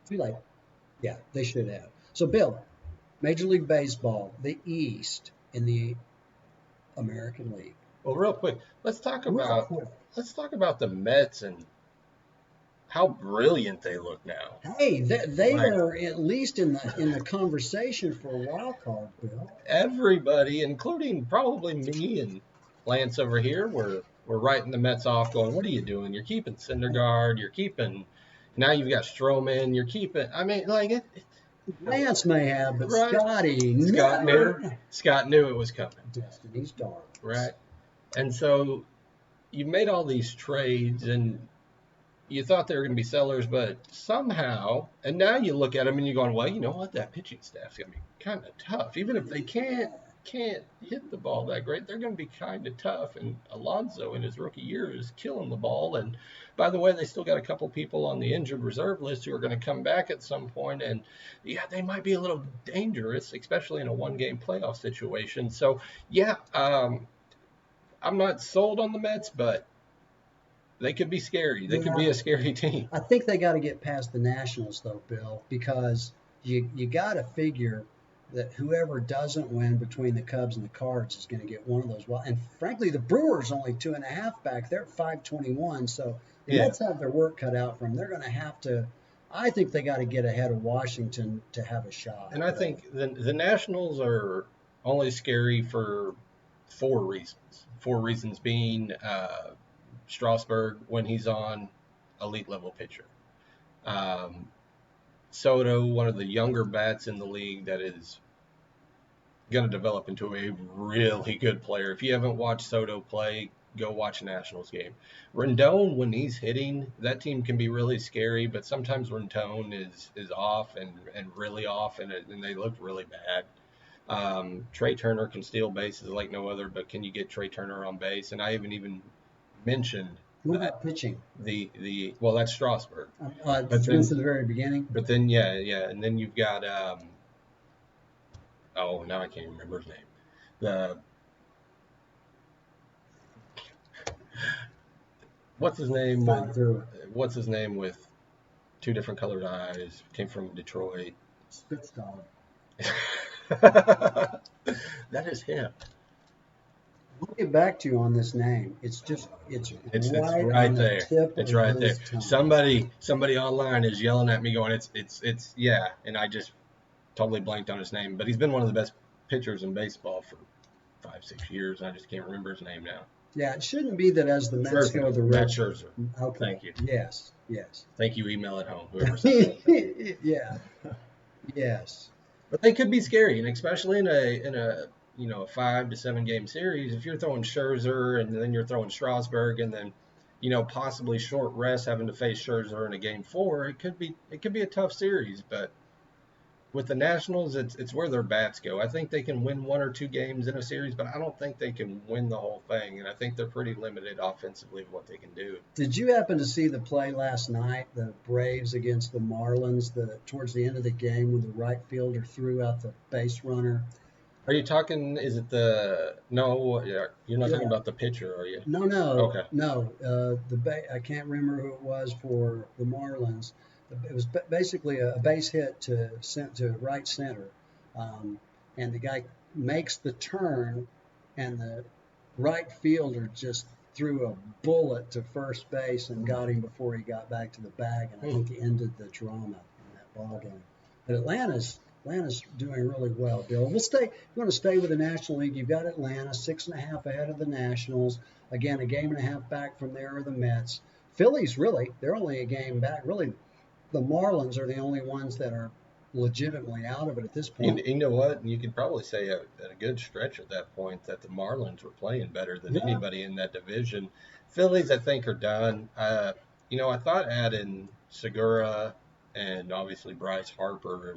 Too late. Yeah, they should have. So, Bill, Major League Baseball, the East in the American League. Well, real quick, let's talk about the Mets and how brilliant they look now. Hey, they are at least in the conversation for a wild card, Bill. Everybody, including probably me and Lance over here, we're writing the Mets off, going, "What are you doing? You're keeping Syndergaard. You're keeping. Now you've got Stroman. You're keeping. I mean, like it." Lance may have, but right. Scott knew it was coming. Destiny's dark. Right. And so you made all these trades and you thought they were going to be sellers, but somehow, and now you look at them and you're going, well, you know what? That pitching staff's going to be kind of tough. Even if they can't hit the ball that great, they're going to be kind of tough. And Alonso in his rookie year is killing the ball. And by the way, they still got a couple people on the injured reserve list who are going to come back at some point. And yeah, they might be a little dangerous, especially in a one-game playoff situation. So yeah, I'm not sold on the Mets, but they could be scary. They could be a scary team. I think they got to get past the Nationals, though, Bill, because you got to figure that whoever doesn't win between the Cubs and the Cards is going to get one of those. And frankly, the Brewers only 2.5 back. They're at 521, so the Mets have their work cut out for them. They're going to have to. I think they got to get ahead of Washington to have a shot. And I think the Nationals are only scary for 4 reasons. 4 reasons being Strasburg when he's on elite level pitcher. Soto, one of the younger bats in the league that is going to develop into a really good player. If you haven't watched Soto play, go watch a Nationals game. Rendon, when he's hitting, that team can be really scary, but sometimes Rendon is off and really off, and they look really bad. Trey Turner can steal bases like no other, but can you get Trey Turner on base? And I haven't even mentioned who about pitching? Well, that's Strasburg. But then, to the very beginning. But then and then you've got now I can't remember his name. What's his name? What's his name with 2 different colored eyes? Came from Detroit. Spitzdog. That is him. We'll get back to you on this name. It's right there. It's right there. Somebody online is yelling at me going, it's yeah, and I just totally blanked on his name. But he's been one of the best pitchers in baseball for 5-6 years, and I just can't remember his name now. Yeah, it shouldn't be that as the Mets go the Matt Scherzer. Okay. Thank you. Yes. Thank you. Email at home. Whoever said that. Yeah. Yes. But they could be scary, and especially in a 5 to 7 game series, if you're throwing Scherzer and then you're throwing Strasburg and then possibly short rest having to face Scherzer in a game 4, it could be a tough series. But with the Nationals, it's where their bats go. I think they can win 1 or 2 games in a series, but I don't think they can win the whole thing. And I think they're pretty limited offensively of what they can do. Did you happen to see the play last night, the Braves against the Marlins, towards the end of the game when the right fielder threw out the base runner? Are you talking? Is it the no? You're not talking Yeah. about the pitcher, are you? No, no, Okay. no. I can't remember who it was for the Marlins. It was basically a base hit to right center, um, and the guy makes the turn, and the right fielder just threw a bullet to first base and got him before he got back to the bag, and I Hmm. think he ended the drama in that ball game. But Atlanta's doing really well, Bill. We're going to stay with the National League. You've got Atlanta 6.5 ahead of the Nationals. Again, a game and a half back from there are the Mets. Phillies, really, they're only a game back. Really, the Marlins are the only ones that are legitimately out of it at this You, point. you know what? You could probably say at a good stretch at that point that the Marlins were playing better than Yeah, anybody in that division. Phillies, I think, are done. I thought adding Segura and obviously Bryce Harper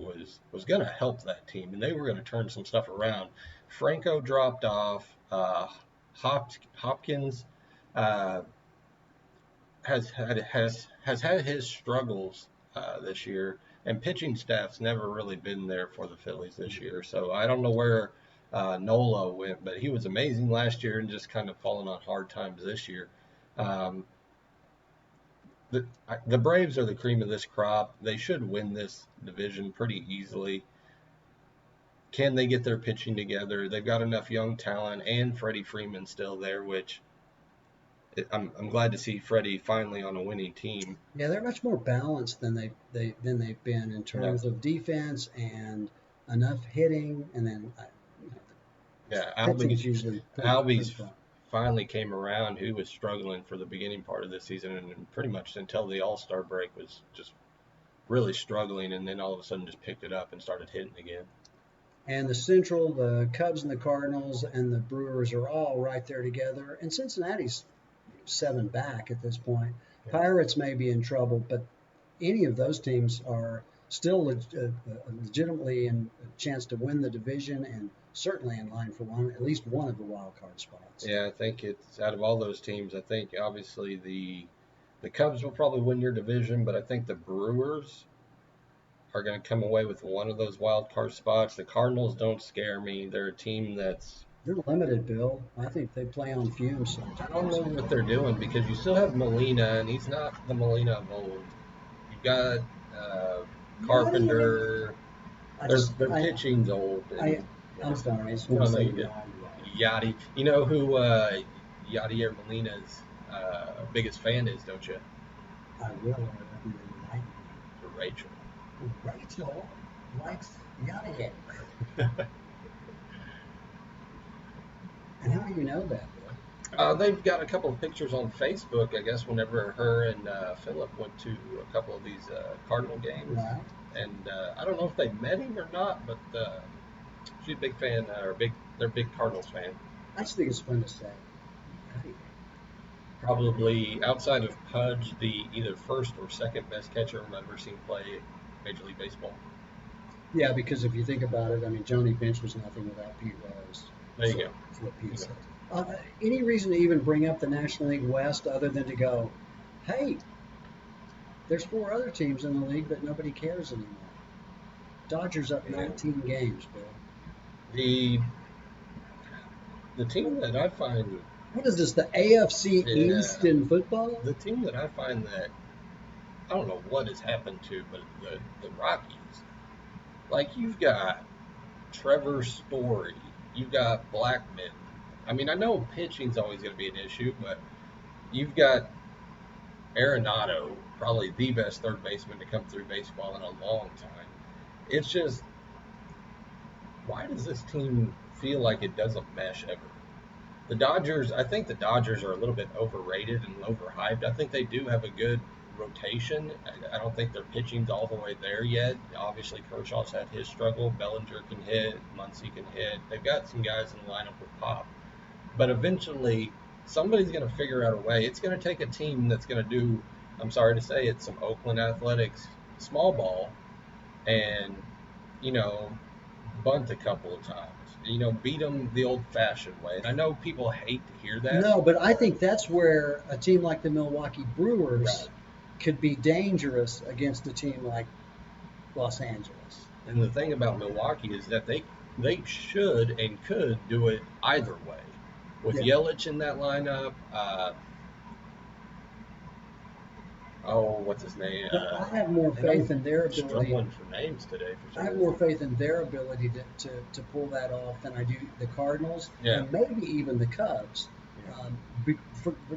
was going to help that team, and they were going to turn some stuff around. Franco dropped off. Hopkins uh, has had his struggles this year, and pitching staff's never really been there for the Phillies this year. So I don't know where Nola went, but he was amazing last year and just kind of fallen on hard times this year. Um, the Braves are the cream of this crop. They should win this division pretty easily. Can they get their pitching together? They've got enough young talent and Freddie Freeman still there, which I'm glad to see Freddie finally on a winning team. yeah, they're much more balanced than they've been in Yeah, terms of defense and enough hitting, and then you know, yeah. pitching is usually pretty Albies fun. finally came around. Who was struggling for the beginning part of the season, and pretty much until the All Star break was just really struggling, and then all of a sudden just picked it up and started hitting again. And the Central, the Cubs and the Cardinals and the Brewers are all right there together. And Cincinnati's 7 back at this point. Yeah. Pirates may be in trouble, but any of those teams are still legitimately in a chance to win the division and certainly in line for at least one of the wild card spots. Yeah, I think it's out of all those teams. I think obviously the Cubs will probably win your division, but I think the Brewers are going to come away with one of those wild card spots. The Cardinals don't scare me. They're a team that's They're limited, Bill. I think they play on fumes I don't know sometimes. what they're doing because you still have Molina, and he's not the Molina of old. You've got uh, What do you mean? Carpenter. I Their just, their pitching's old, I, and I'm sorry. I just want no, to no, say you did. yada Yachty. You know who Yadier Molina's biggest fan is, don't you? yada. I will. I don't even like Rachel. it. Rachel likes yada yada. And how do you know that, Bill? They've got a couple of pictures on Facebook, I guess, whenever her and Philip went to a couple of these Cardinal games. Right. And I don't know if they met him or not, but she's a big fan, they're a big Cardinals fan. I just think it's fun to say. Yada yada. Probably outside of Pudge, the either first or second best catcher I've ever seen play Major League Baseball. Yeah, because if you think about it, I mean, Johnny Bench was nothing without Pete Rose. There you So go. that's what You Pete know. says. Any reason to even bring up the National League West other than to go, hey, there's 4 other teams in the league, but nobody cares anymore. Dodgers up And 19 games, Bill. the the team that I find, What is this, the AFC East yeah, in football? the team that I find that I don't know what has happened to, but the Rockies. Like you've got Trevor Story, you've got Blackman. I mean, I know pitching's always going to be an issue, but you've got Arenado, probably the best third baseman to come through baseball in a long time. It's just, why does this team feel like it doesn't mesh ever? I think the Dodgers are a little bit overrated and overhyped. I think they do have a good rotation. I don't think their pitching's all the way there yet. Obviously, Kershaw's had his struggle. Bellinger can hit. Muncy can hit. They've got some guys in the lineup with pop. But eventually, somebody's going to figure out a way. It's going to take a team that's going to do, I'm sorry to say it, some Oakland Athletics small ball and, you know, bunt a couple of times. You know, beat them the old-fashioned way. And I know people hate to hear that. No, but I think that's where a team like the Milwaukee Brewers Right. could be dangerous against a team like Los Angeles. And the thing about Milwaukee is that they should and could do it either way. With Yeah. Yelich in that lineup, what's his name? But I have more faith in their ability. Struggling for names today. For I have more faith in their ability to pull that off than I do the Cardinals, Yeah. and maybe even the Cubs, Yeah.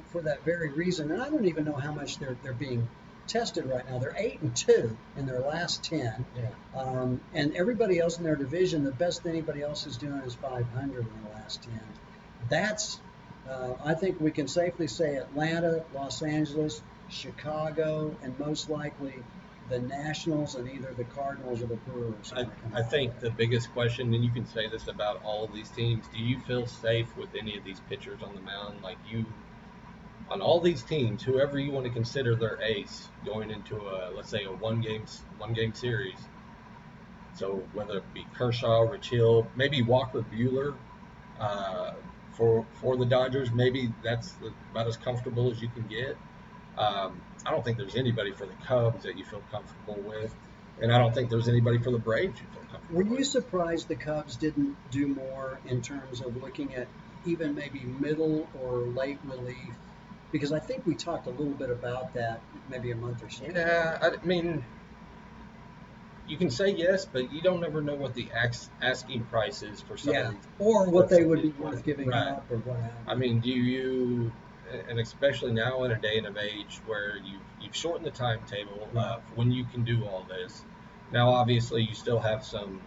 for that very reason. And I don't even know how much they're being tested right now. They're 8-2 in their last 10, and everybody else in their division, the best anybody else is doing is 500 in the last 10. That's I think we can safely say Atlanta, Los Angeles, Chicago, and most likely the Nationals and either the Cardinals or the Brewers. I think the biggest question, and you can say this about all of these teams, do you feel safe with any of these pitchers on the mound? Like you, on all these teams, whoever you want to consider their ace going into let's say a one game series. So whether it be Kershaw, Rich Hill, maybe Walker Buehler, for the Dodgers, maybe that's about as comfortable as you can get. I don't think there's anybody for the Cubs that you feel comfortable with, and I don't think there's anybody for the Braves you feel comfortable Were with. you surprised the Cubs didn't do more in terms of looking at even maybe middle or late relief? Because I think we talked a little bit about that maybe a month or so ago. Yeah, I mean, you can say yes, but you don't ever know what the asking price is for some of these. Or what they would be worth giving Right. up or what have you. I mean, do you, and especially now in a day and of age where you've shortened the timetable of when you can do all this. Now, obviously, you still have some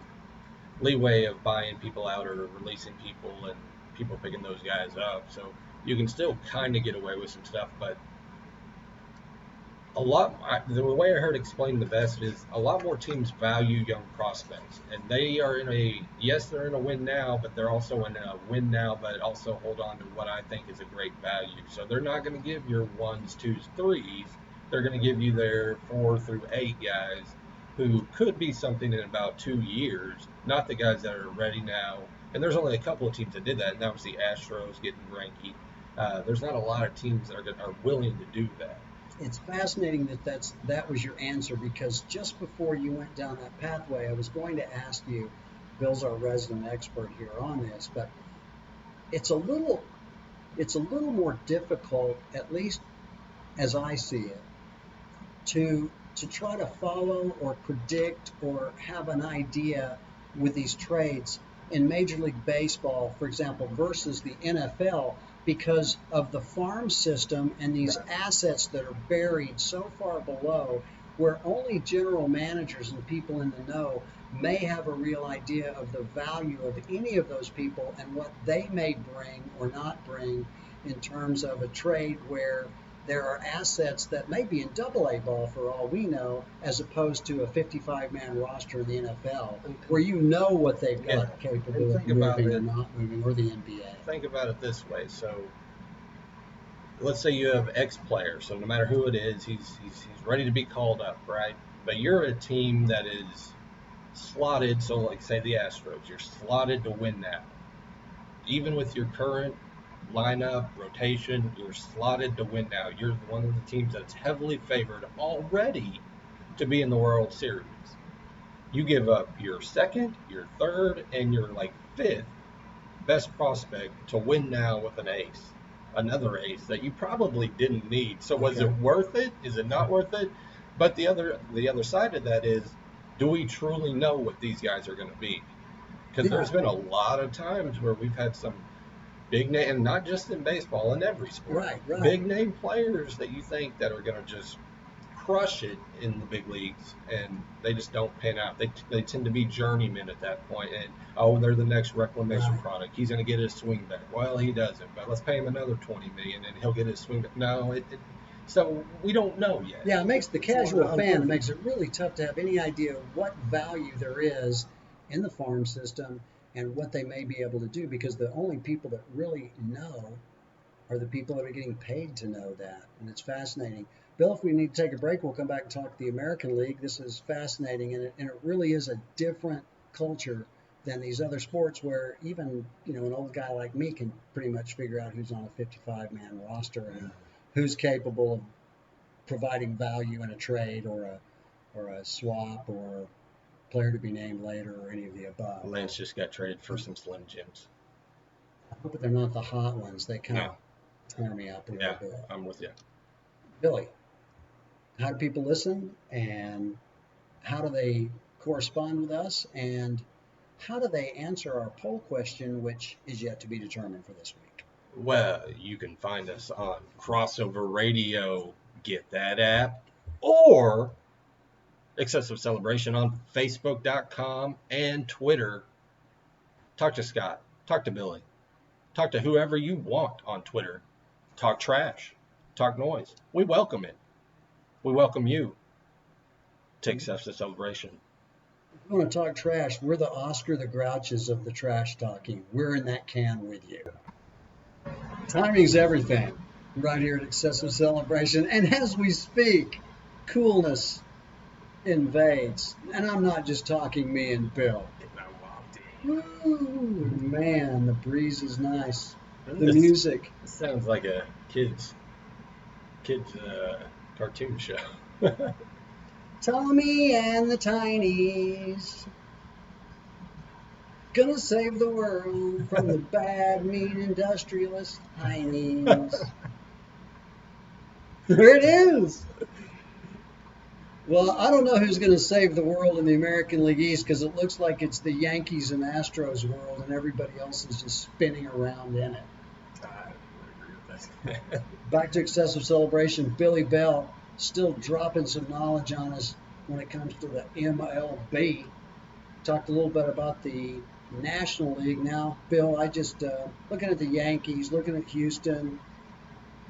leeway of buying people out or releasing people and people picking those guys up. So you can still kind of get away with some stuff, but the way I heard explained the best is a lot more teams value young prospects, and they are they're in a win now, but they're also in a win now, but also hold on to what I think is a great value. So they're not going to give your 1s, 2s, 3s. They're going to give you their 4 through 8 guys who could be something in about 2 years, not the guys that are ready now. And there's only a couple of teams that did that, and that was the Astros getting Greinke. There's not a lot of teams that are willing to do that. It's fascinating that was your answer, because just before you went down that pathway, I was going to ask you, Bill's our resident expert here on this, but it's a little more difficult, at least as I see it, to try to follow or predict or have an idea with these trades in Major League Baseball, for example, versus the NFL, because of the farm system and these assets that are buried so far below, where only general managers and people in the know may have a real idea of the value of any of those people and what they may bring or not bring in terms of a trade where there are assets that may be in AA ball for all we know, as opposed to a 55-man roster in the NFL, where you know what they've got capable of moving or not moving, or the NBA. Think about it this way. So let's say you have X player. So no matter who it is, he's ready to be called up, right? But you're a team that is slotted. So like say the Astros, you're slotted to win now. Even with your current lineup, rotation, you're slotted to win now. You're one of the teams that's heavily favored already to be in the World Series. You give up your second, your third, and your fifth best prospect to win now with an ace, another ace that you probably didn't need. So was it worth it? Is it not worth it? But the other side of that is, do we truly know what these guys are going to be? Because there's been a lot of times where we've had some big name, and not just in baseball, in every sport. Right. Big name players that you think that are going to just crush it in the big leagues, and they just don't pan out. They tend to be journeymen at that point, and they're the next reclamation product. He's going to get his swing back. Well, he doesn't, but let's pay him another $20 million, and he'll get his swing back. No, So we don't know yet. Yeah, it makes the It's casual not fan, it unproven. makes it really tough to have any idea what value there is in the farm system and what they may be able to do because the only people that really know are the people that are getting paid to know that. And it's fascinating. Bill, if we need to take a break, we'll come back and talk the American League. This is fascinating, and it really is a different culture than these other sports where even, an old guy like me can pretty much figure out who's on a 55-man roster and who's capable of providing value in a trade or a swap or player to be named later or any of the above. Lance just got traded for some Slim Jims. But they're not the hot ones. They kind No. of turn me up a Yeah, little bit. I'm with you. Billy, how do people listen and how do they correspond with us and how do they answer our poll question, which is yet to be determined for this week? Well, you can find us on Crossover Radio, get that app, or Excessive Celebration on Facebook.com and Twitter. Talk to Scott. Talk to Billy. Talk to whoever you want on Twitter. Talk trash. Talk noise. We welcome it. We welcome you to Excessive Celebration. If you want to talk trash, we're the Oscar the Grouches of the trash talking. We're in that can with you. Timing's everything right here at Excessive Celebration. And as we speak, coolness invades. And I'm not just talking me and Bill. Ooh, man, the breeze is nice. The music. This sounds like a kid's cartoon show. Tommy and the Tinies. Gonna save the world from the bad, mean, industrialist Heinies. There it is. Well, I don't know who's going to save the world in the American League East because it looks like it's the Yankees and Astros world and everybody else is just spinning around in it. I would agree with that. Back to Excessive Celebration. Billy Bell still dropping some knowledge on us when it comes to the MLB. Talked a little bit about the National League. Now, Bill, I just looking at the Yankees, looking at Houston,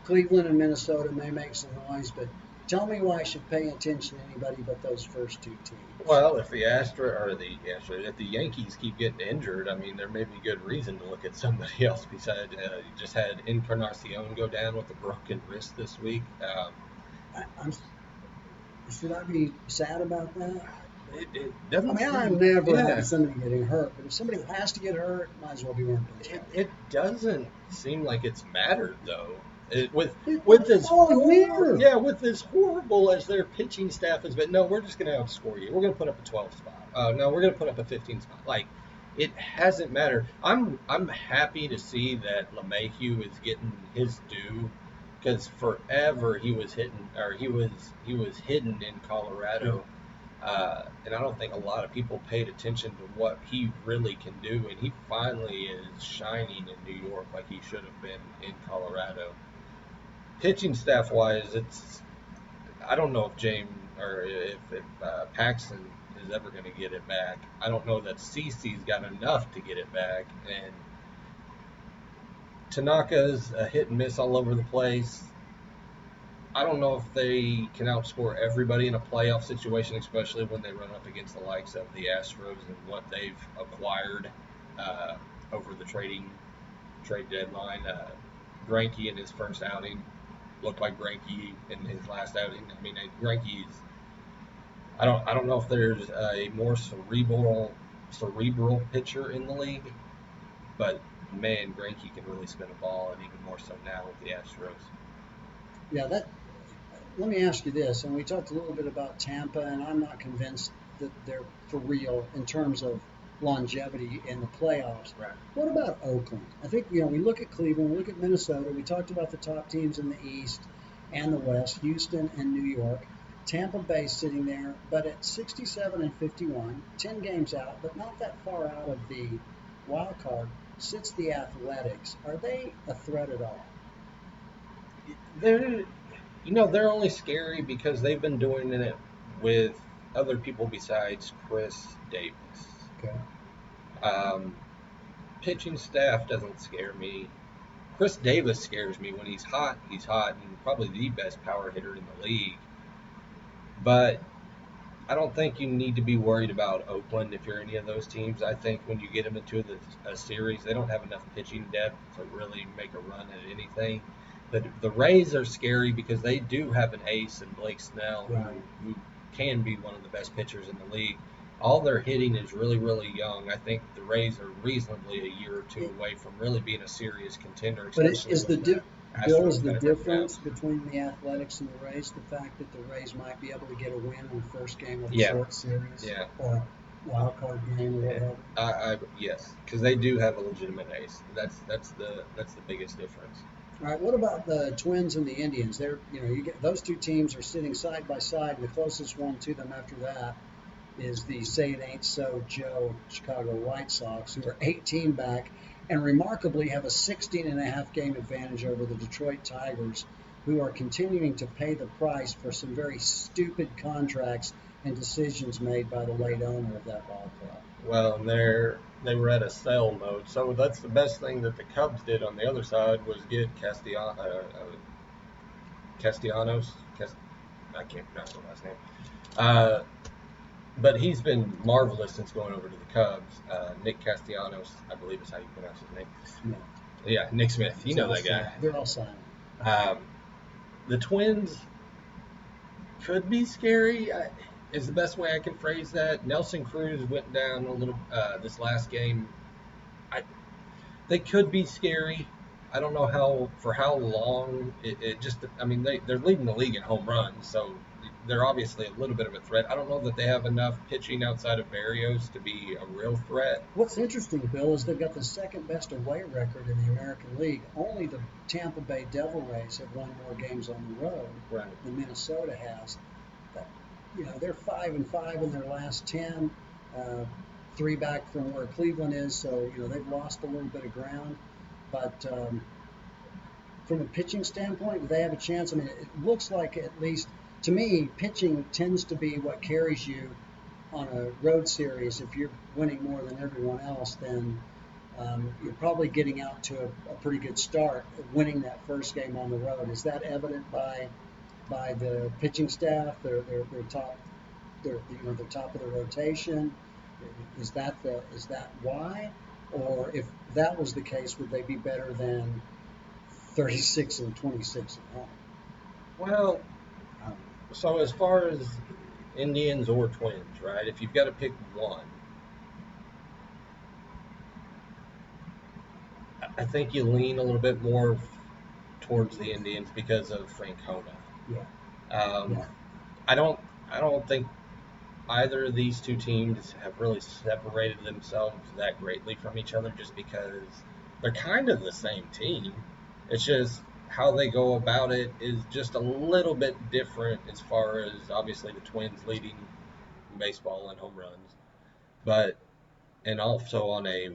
Cleveland and Minnesota may make some noise, but tell me why I should pay attention to anybody but those first two teams. Well, if the if the Yankees keep getting injured, I mean, there may be good reason to look at somebody else besides. You just had Encarnacion go down with a broken wrist this week. Should I be sad about that? It doesn't. I mean, I've never had somebody getting hurt, but if somebody has to get hurt, might as well be wearing pitch. It doesn't seem like it's mattered though. With as horrible as their pitching staff has been, no, we're just going to outscore you. We're going to put up a 12 spot. No, we're going to put up a 15 spot. Like, it hasn't mattered. I'm happy to see that LeMahieu is getting his due because forever he was hidden in Colorado. And I don't think a lot of people paid attention to what he really can do, and he finally is shining in New York like he should have been in Colorado. Pitching staff wise, I don't know if James or if Paxton is ever going to get it back. I don't know that CC's got enough to get it back, and Tanaka's a hit and miss all over the place. I don't know if they can outscore everybody in a playoff situation, especially when they run up against the likes of the Astros and what they've acquired over the trade deadline. Greinke in his first outing looked like Greinke in his last outing. I mean, Greinke's. I don't know if there's a more cerebral pitcher in the league, but man, Greinke can really spin a ball, and even more so now with the Astros. Yeah, let me ask you this, and we talked a little bit about Tampa, and I'm not convinced that they're for real in terms of longevity in the playoffs. Right. What about Oakland? I think, we look at Cleveland, we look at Minnesota, we talked about the top teams in the East and the West, Houston and New York. Tampa Bay sitting there, but at 67 and 51, 10 games out, but not that far out of the wild card, sits the Athletics. Are they a threat at all? They're only scary because they've been doing it with other people besides Chris Davis. Okay. Pitching staff doesn't scare me. Chris Davis scares me. When he's hot, and probably the best power hitter in the league. But I don't think you need to be worried about Oakland if you're any of those teams. I think when you get them into a series, they don't have enough pitching depth to really make a run at anything. But the Rays are scary because they do have an ace in Blake Snell, Right. who can be one of the best pitchers in the league. All their hitting is really, really young. I think the Rays are reasonably a year or two away from really being a serious contender, But especially is the when the Bill, is Astros the kind of broke down. difference between the Athletics and the Rays the fact that the Rays might be able to get a win in the first game of a Yeah, short series yeah. or wild card game or whatever? Yes, because they do have a legitimate ace. That's the biggest difference. All right, what about the Twins and the Indians? They're, you get those two teams are sitting side by side. The closest one to them after that is the Say It Ain't So Joe Chicago White Sox, who are 18 back and remarkably have a 16.5 game advantage over the Detroit Tigers, who are continuing to pay the price for some very stupid contracts and decisions made by the late owner of that ball club. Well, and they were at a sell mode, so that's the best thing that the Cubs did on the other side was get Castellanos. I can't pronounce the last name. Uh, but he's been marvelous since going over to the Cubs. Nick Castellanos, I believe is how you pronounce his name. Smith. Yeah, Nick Smith. You know that guy. They're all silent. The Twins could be scary. Is the best way I can phrase that. Nelson Cruz went down a little this last game. They could be scary. I don't know how long. It just, I mean, they're leading the league in home runs, so they're obviously a little bit of a threat. I don't know that they have enough pitching outside of Barrios to be a real threat. What's interesting, Bill, is they've got the second best away record in the American League. Only the Tampa Bay Devil Rays have won more games on the road than Minnesota has. But, they're 5-5 in their last 10, 3 back from where Cleveland is. So they've lost a little bit of ground. But from a pitching standpoint, do they have a chance? I mean, it looks like, at least to me, pitching tends to be what carries you on a road series. If you're winning more than everyone else, then you're probably getting out to a pretty good start, winning that first game on the road. Is that evident by the pitching staff? They're top. They're top of the rotation. Is that why? Or if that was the case, would they be better than 36-26 at home? Well, so as far as Indians or Twins, right? If you've got to pick one, I think you lean a little bit more towards the Indians because of Francona. Yeah. I don't think either of these two teams have really separated themselves that greatly from each other, just because they're kind of the same team. It's just how they go about it is just a little bit different, as far as obviously the Twins leading baseball in home runs, and also on a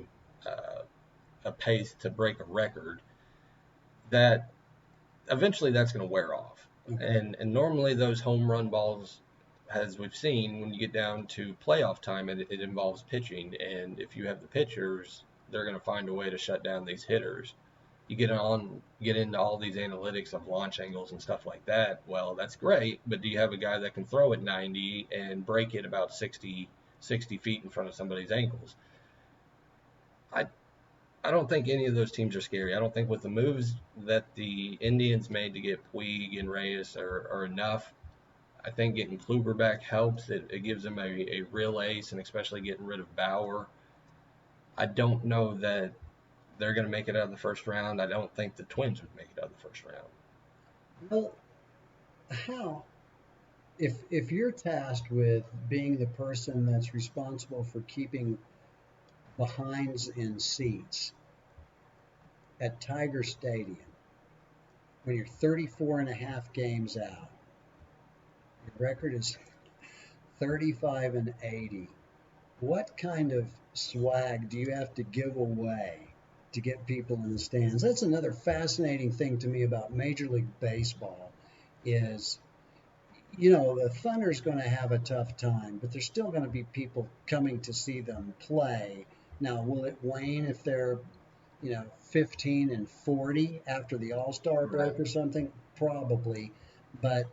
pace to break a record that eventually that's going to wear off. And normally those home run balls, as we've seen, when you get down to playoff time, it involves pitching. And if you have the pitchers, they're going to find a way to shut down these hitters. You get into all these analytics of launch angles and stuff like that. Well, that's great, but do you have a guy that can throw at 90 and break it about 60 feet in front of somebody's ankles? I don't think any of those teams are scary. I don't think with the moves that the Indians made to get Puig and Reyes are enough. I think getting Kluber back helps. It gives them a real ace, and especially getting rid of Bauer. I don't know that they're going to make it out of the first round. I don't think the Twins would make it out of the first round. Well, how? If you're tasked with being the person that's responsible for keeping behinds in seats at Tiger Stadium, when you're 34.5 games out, your record is 35-80. What kind of swag do you have to give away to get people in the stands? That's another fascinating thing to me about Major League Baseball is, the Thunder's going to have a tough time, but there's still going to be people coming to see them play. Now, will it wane if they're 15 and 40 after the All-Star break Right. or something? Probably. But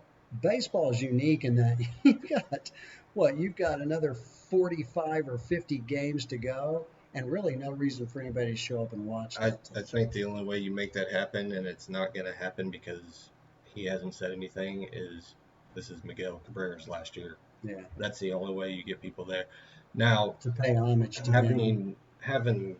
baseball is unique in that you've got another 45 or 50 games to go, and really no reason for anybody to show up and watch I, that I stuff. think the only way you make that happen, and it's not going to happen because he hasn't said anything, is this is Miguel Cabrera's last year. Yeah, That's the only way you get people there. Now, to pay homage to him. having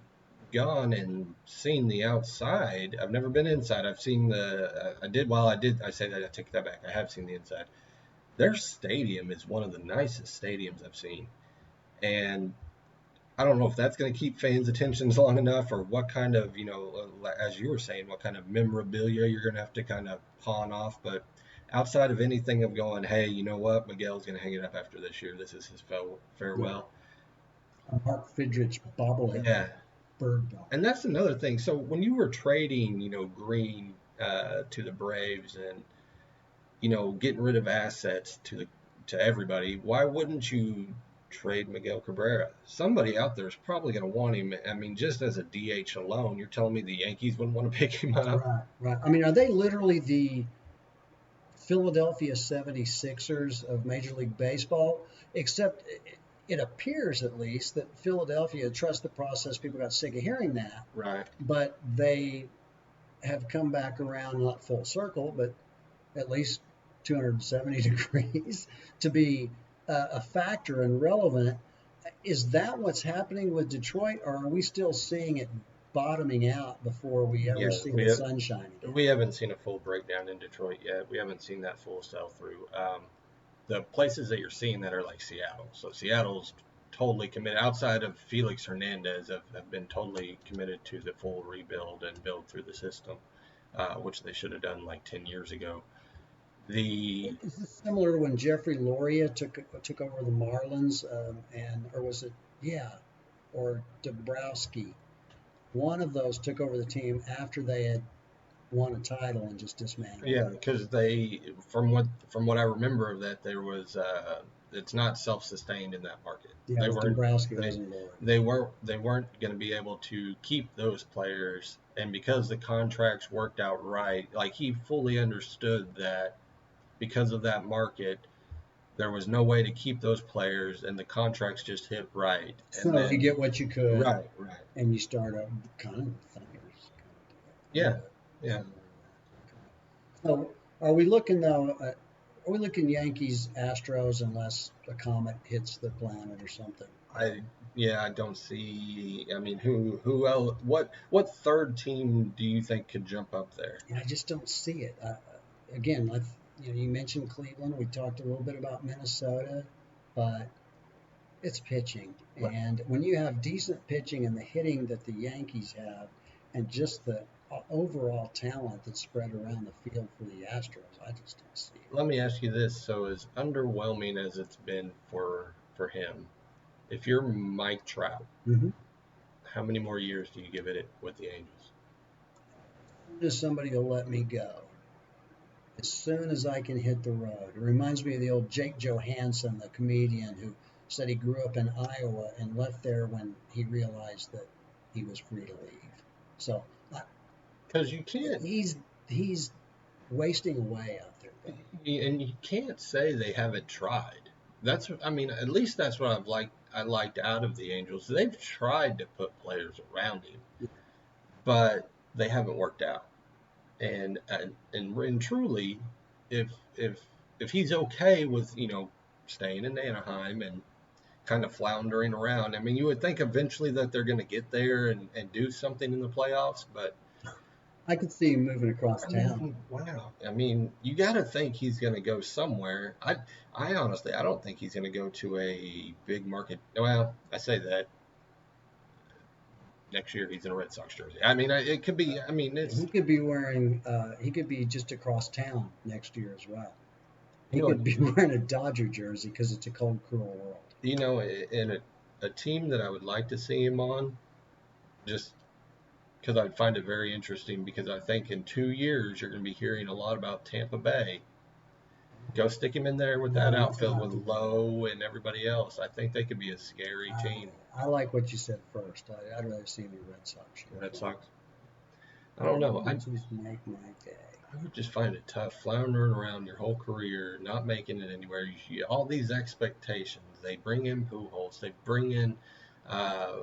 gone and seen the outside, I've never been inside. I've seen I did, well, I say that, I take that back. I have seen the inside. Their stadium is one of the nicest stadiums I've seen. And I don't know if that's going to keep fans' attentions long enough, or what kind of, as you were saying, what kind of memorabilia you're going to have to kind of pawn off. But outside of anything of going, hey, you know what, Miguel's going to hang it up after this year. This is his Yeah, farewell. a Mark Fidrich bobblehead Yeah. bird dog. And that's another thing. So when you were trading, Green to the Braves, and getting rid of assets to everybody, why wouldn't you trade Miguel Cabrera? Somebody out there is probably going to want him. I mean, just as a DH alone, you're telling me the Yankees wouldn't want to pick him up? Right, right. I mean, are they literally the Philadelphia 76ers of Major League Baseball? Except it appears, at least, that Philadelphia trusts the process. People got sick of hearing that, Right. but they have come back around, not full circle, but at least 270 degrees to be a factor and relevant. Is that what's happening with Detroit, or are we still seeing it bottoming out before we ever Yeah, see the sunshine again? we haven't seen a full breakdown in Detroit yet. We haven't seen that full sell through. The places that you're seeing that are like Seattle. So Seattle's totally committed. Outside of Felix Hernandez, have been totally committed to the full rebuild and build through the system, which they should have done like 10 years ago. Is this similar to when Jeffrey Loria took over the Marlins, or was it, yeah, or Dabrowski? One of those took over the team after they had won a title and just dismantled Yeah, it. because they, from what I remember of that, there was it's not self-sustained in that market. Yeah, it They was weren't Dombrowski, they wasn't Loria. they weren't going to be able to keep those players, and because the contracts worked out right, like he fully understood that because of that market, there was no way to keep those players, and the contracts just hit right, and So you then get what you could, right, right, and you start a kind of Thunder's kind of yeah, deal. yeah. Similar to that. Okay. So are we looking though? Are we looking Yankees Astros unless a comet hits the planet or something? I yeah, I don't see. I mean, who else? What third team do you think could jump up there? I just don't see it. Again, like you mentioned Cleveland. We talked a little bit about Minnesota, but it's pitching. Well, And when you have decent pitching and the hitting that the Yankees have, and just the overall talent that's spread around the field for the Astros, I just don't see it. let me ask you this: so as underwhelming as it's been for him, if you're Mike Trout, Mm-hmm. how many more years do you give it with the Angels? Just somebody will let me go as soon as I can hit the road. It reminds me of the old Jake Johansson, the comedian who said he grew up in Iowa and left there when he realized that he was free to leave. So Because you can't, he's wasting away out there, buddy. and you can't say they haven't tried. I mean, at least that's what I liked out of the Angels. They've tried to put players around him, but they haven't worked out. And truly, if if if he's okay with staying in Anaheim and kind of floundering around, I mean, you would think eventually that they're going to get there and do something in the playoffs. But I could see him moving across I town. mean, wow. I mean, you got to think he's going to go somewhere. I honestly, I don't think he's going to go to a big market. Well, I say that next year he's in a Red Sox jersey. I mean, it could be. I mean, it's He could be wearing. He could be just across town next year as well. you He know could be wearing a Dodger jersey because it's a cold, cruel world. in a team that I would like to see him on, just because I'd find it very interesting. Because I think in 2 years you're going to be hearing a lot about Tampa Bay. Go stick him in there with that No, outfield not with today. Lowe and everybody else. I think they could be a scary team. I like what you said first. I'd rather see him in Red Sox. Red Sox. I don't know. Just make my day. I would just find it tough floundering around your whole career, not making it anywhere. All these expectations. They bring in Pujols. They bring in uh,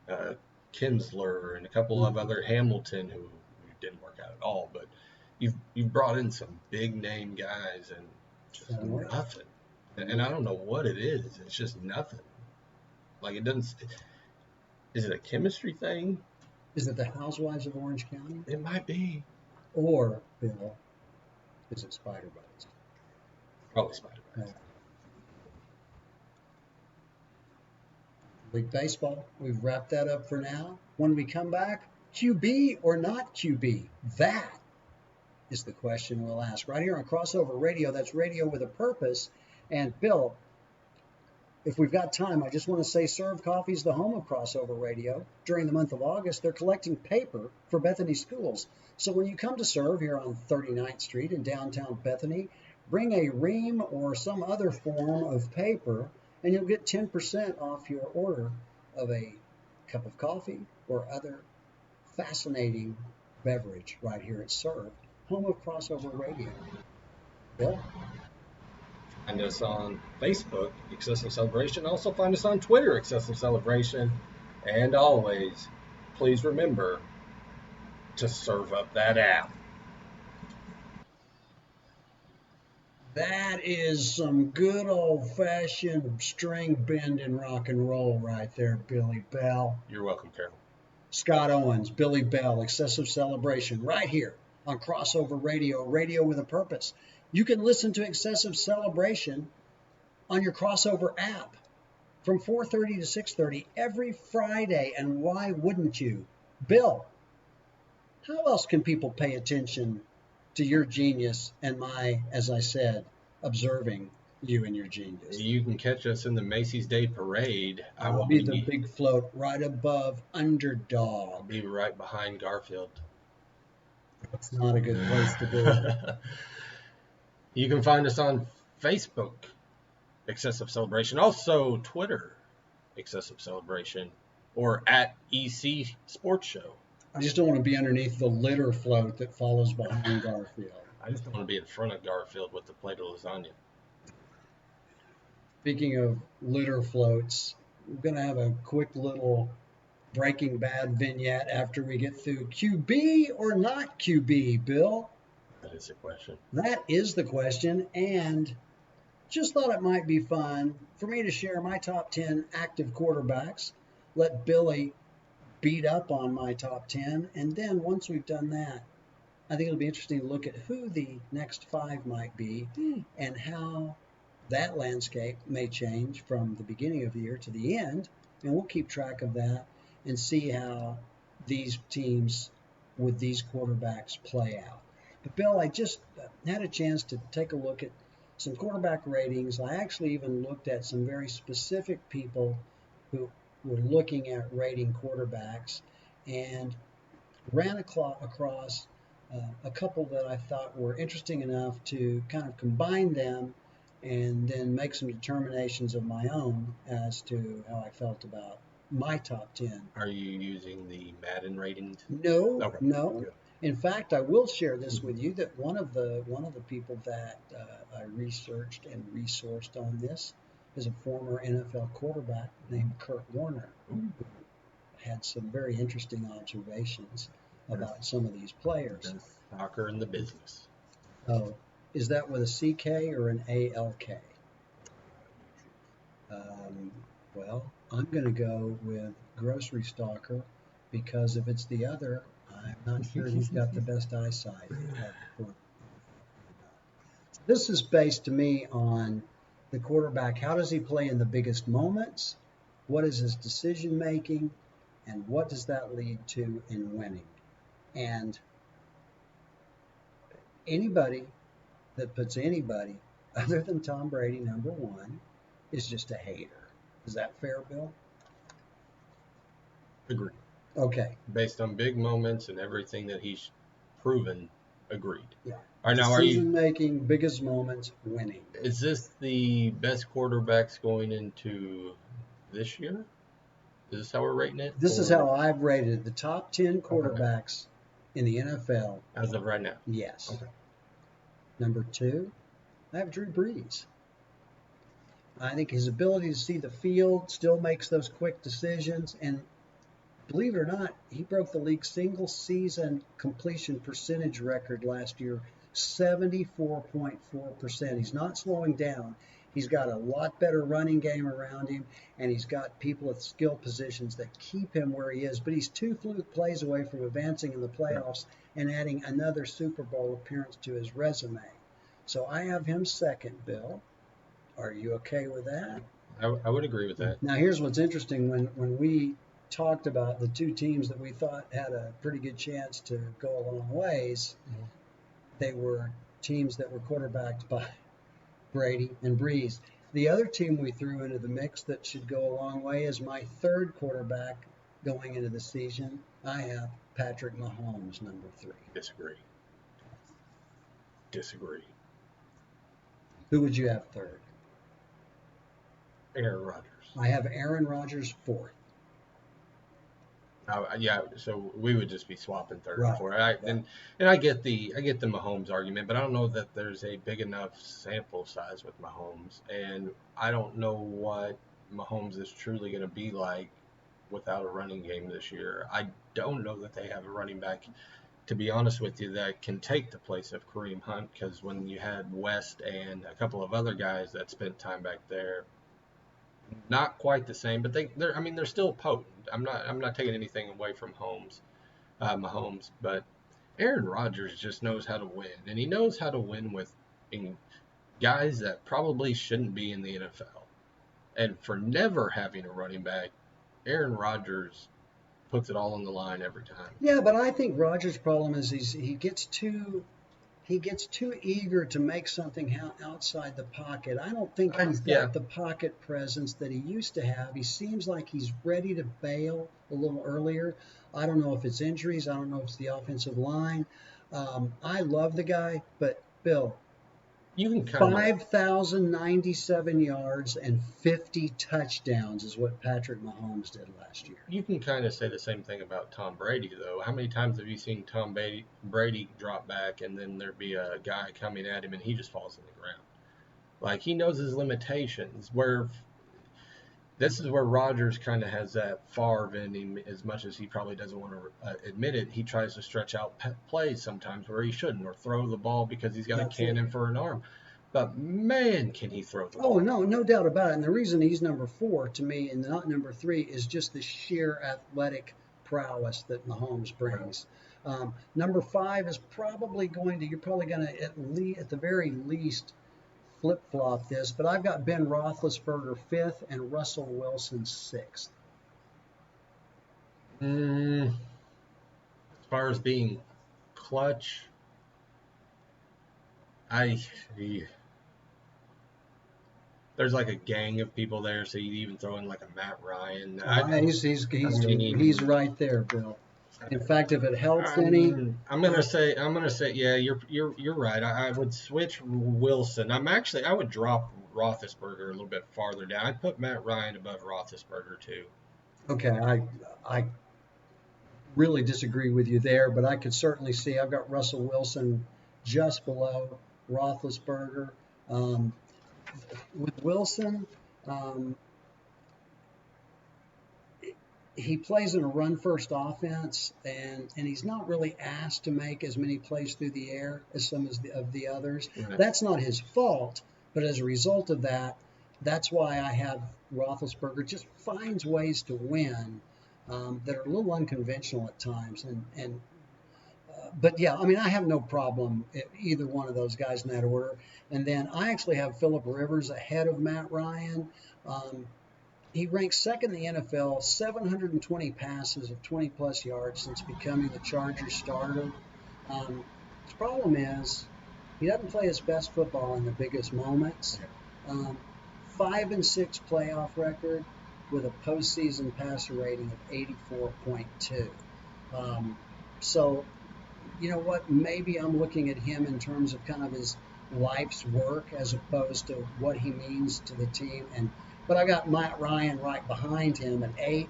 uh, Kinsler and a couple of other Hamilton who didn't work out at all. But you've brought in some big name guys and just nothing. And I don't know what it is. It's just nothing. Like it doesn't. Is it a chemistry thing? Is it the Housewives of Orange County? It might be. Or, Bill, is it spider bites? Probably spider bites. League Baseball, we've wrapped that up for now. When we come back, QB or not QB? That is the question we'll ask right here on Crossover Radio. That's radio with a purpose. And Bill, if we've got time, I just want to say Serve Coffee is the home of Crossover Radio. During the month of August, they're collecting paper for Bethany schools. So when you come to Serve here on 39th Street in downtown Bethany, bring a ream or some other form of paper, and you'll get 10% off your order of a cup of coffee or other fascinating beverage right here at Serve, home of Crossover Radio. Bill? Find us on Facebook, Excessive Celebration. Also find us on Twitter, Excessive Celebration. And always, please remember to serve up that app. That is some good old-fashioned string bending rock and roll right there, Billy Bell. You're welcome, Carol. Scott Owens, Billy Bell, Excessive Celebration, right here on Crossover Radio, radio with a purpose. You can listen to Excessive Celebration on your Crossover app from 4:30 to 6:30 every Friday, and why wouldn't you? Bill, how else can people pay attention to your genius and my, as I said, observing you and your genius? You can catch us in the Macy's Day Parade. I'll be the big float right above Underdog. I'll be right behind Garfield. That's not a good place to be. You can find us on Facebook, Excessive Celebration. Also, Twitter, Excessive Celebration, or at EC Sports Show. I just don't want to be underneath the litter float that follows behind Garfield. I just don't want to be in front of Garfield with the plate of lasagna. Speaking of litter floats, we're going to have a quick little Breaking Bad vignette after we get through QB or not QB, Bill. That is the question. That is the question, and just thought it might be fun for me to share my top 10 active quarterbacks, let Billy beat up on my top 10, and then once we've done that, I think it'll be interesting to look at who the next 5 might be and how that landscape may change from the beginning of the year to the end, and we'll keep track of that and see how these teams with these quarterbacks play out. But Bill, I just had a chance to take a look at some quarterback ratings. I actually even looked at some very specific people who were looking at rating quarterbacks and ran across a couple that I thought were interesting enough to kind of combine them and then make some determinations of my own as to how I felt about my top 10. Are you using the Madden ratings? No, Okay. no. Good. In fact, I will share this with you that one of the people that I researched and resourced on this is a former NFL quarterback named Kurt Warner, who had some very interesting observations about some of these players. Soccer in the business. Oh, is that with a CK or an ALK? Well, I'm going to go with grocery stalker because if it's the other, I'm not sure he's got the best eyesight. This is based to me on the quarterback. How does he play in the biggest moments? What is his decision making? And what does that lead to in winning? And anybody that puts anybody other than Tom Brady number 1 is just a hater. Is that fair, Bill? Agreed. Okay. Based on big moments and everything that he's proven, agreed. Yeah. All right, now Decision making, biggest moments, winning. Is this the best quarterbacks going into this year? Is this how we're rating it? This is how I've rated the top 10 quarterbacks in the NFL. As of right now. Yes. Okay. Number 2, I have Drew Brees. I think his ability to see the field still makes those quick decisions. And believe it or not, he broke the league single season completion percentage record last year, 74.4%. He's not slowing down. He's got a lot better running game around him, and he's got people at skill positions that keep him where he is. But he's 2 fluke plays away from advancing in the playoffs and adding another Super Bowl appearance to his resume. So I have him second, Bill. Are you okay with that? I would agree with that. Now, here's what's interesting. When we talked about the 2 teams that we thought had a pretty good chance to go a long ways, they were teams that were quarterbacked by Brady and Brees. The other team we threw into the mix that should go a long way is my 3rd quarterback going into the season. I have Patrick Mahomes, number 3. Disagree. Who would you have 3rd? Aaron Rodgers. I have Aaron Rodgers 4th. Yeah, so we would just be swapping 3rd Right. and 4th. And I get the Mahomes argument, but I don't know that there's a big enough sample size with Mahomes, and I don't know what Mahomes is truly going to be like without a running game this year. I don't know that they have a running back, to be honest with you, that can take the place of Kareem Hunt, because when you had West and a couple of other guys that spent time back there, not quite the same, but they're still potent. I'm not taking anything away from Mahomes, but Aaron Rodgers just knows how to win, and he knows how to win with guys that probably shouldn't be in the NFL. And for never having a running back, Aaron Rodgers puts it all on the line every time. Yeah, but I think Rodgers' problem is he gets too eager to make something outside the pocket. I don't think he's got the pocket presence that he used to have. He seems like he's ready to bail a little earlier. I don't know if it's injuries. I don't know if it's the offensive line. I love the guy, but Bill, you can 5,097 yards and 50 touchdowns is what Patrick Mahomes did last year. You can kind of say the same thing about Tom Brady, though. How many times have you seen Tom Brady drop back and then there'd be a guy coming at him and he just falls on the ground? Like, he knows his limitations. This is where Rodgers kind of has that Favre in him, as much as he probably doesn't want to admit it. He tries to stretch out plays sometimes where he shouldn't, or throw the ball because he's got a cannon for an arm. But, man, can he throw the ball. Oh, no doubt about it. And the reason he's number 4 to me and not number 3 is just the sheer athletic prowess that Mahomes brings. Number 5 is probably you're probably going to at the very least flip-flop this, but I've got Ben Roethlisberger 5th and Russell Wilson 6th. As far as being clutch, there's like a gang of people there, so you even throw in like a Matt Ryan. He's right there, Bill. In fact, if it helps any, I'm gonna say, yeah, you're right. I would switch Wilson. I would drop Roethlisberger a little bit farther down. I'd put Matt Ryan above Roethlisberger too. Okay, I really disagree with you there, but I could certainly see I've got Russell Wilson just below Roethlisberger. With Wilson, he plays in a run-first offense, and he's not really asked to make as many plays through the air as some of the others. Right. That's not his fault, but as a result of that, that's why I have Roethlisberger just finds ways to win that are a little unconventional at times. But yeah, I mean, I have no problem either one of those guys in that order. And then I actually have Phillip Rivers ahead of Matt Ryan. He ranks 2nd in the NFL, 720 passes of 20-plus yards since becoming the Chargers starter. His problem is he doesn't play his best football in the biggest moments. 5-6 playoff record with a postseason passer rating of 84.2. So, you know what? Maybe I'm looking at him in terms of kind of his life's work as opposed to what he means to the team. But I got Matt Ryan right behind him at 8,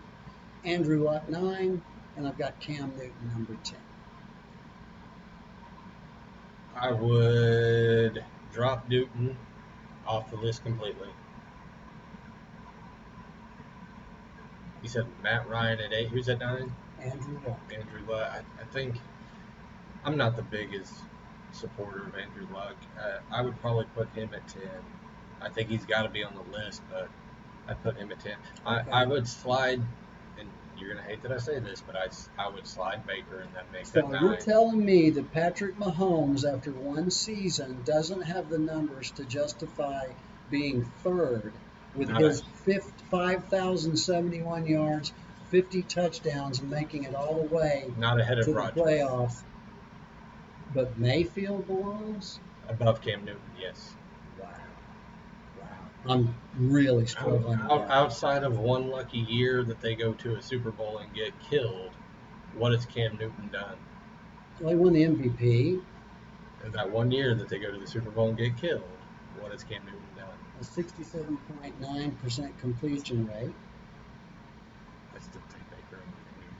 Andrew Luck 9, and I've got Cam Newton number 10. I would drop Newton off the list completely. You said Matt Ryan at 8. Who's at 9? Andrew Luck. Andrew Luck. I think I'm not the biggest supporter of Andrew Luck. I would probably put him at 10. I think he's got to be on the list, but I'd put him at 10. I would slide, and you're going to hate that I say this, but I would slide Baker and then make that So 9. you're telling me that Patrick Mahomes, after one season, doesn't have the numbers to justify being third with Not his 5,071 yards, 50 touchdowns, and making it all the way Not ahead to of the Rodgers. playoffs. But Mayfield belongs? Above Cam Newton, yes. Wow. I'm really struggling with that. Outside of one lucky year that they go to a Super Bowl and get killed, what has Cam Newton done? Well, he won the MVP, In that one year that they go to the Super Bowl and get killed, what has Cam Newton done? a 67.9% completion rate. I still take Baker over Newton.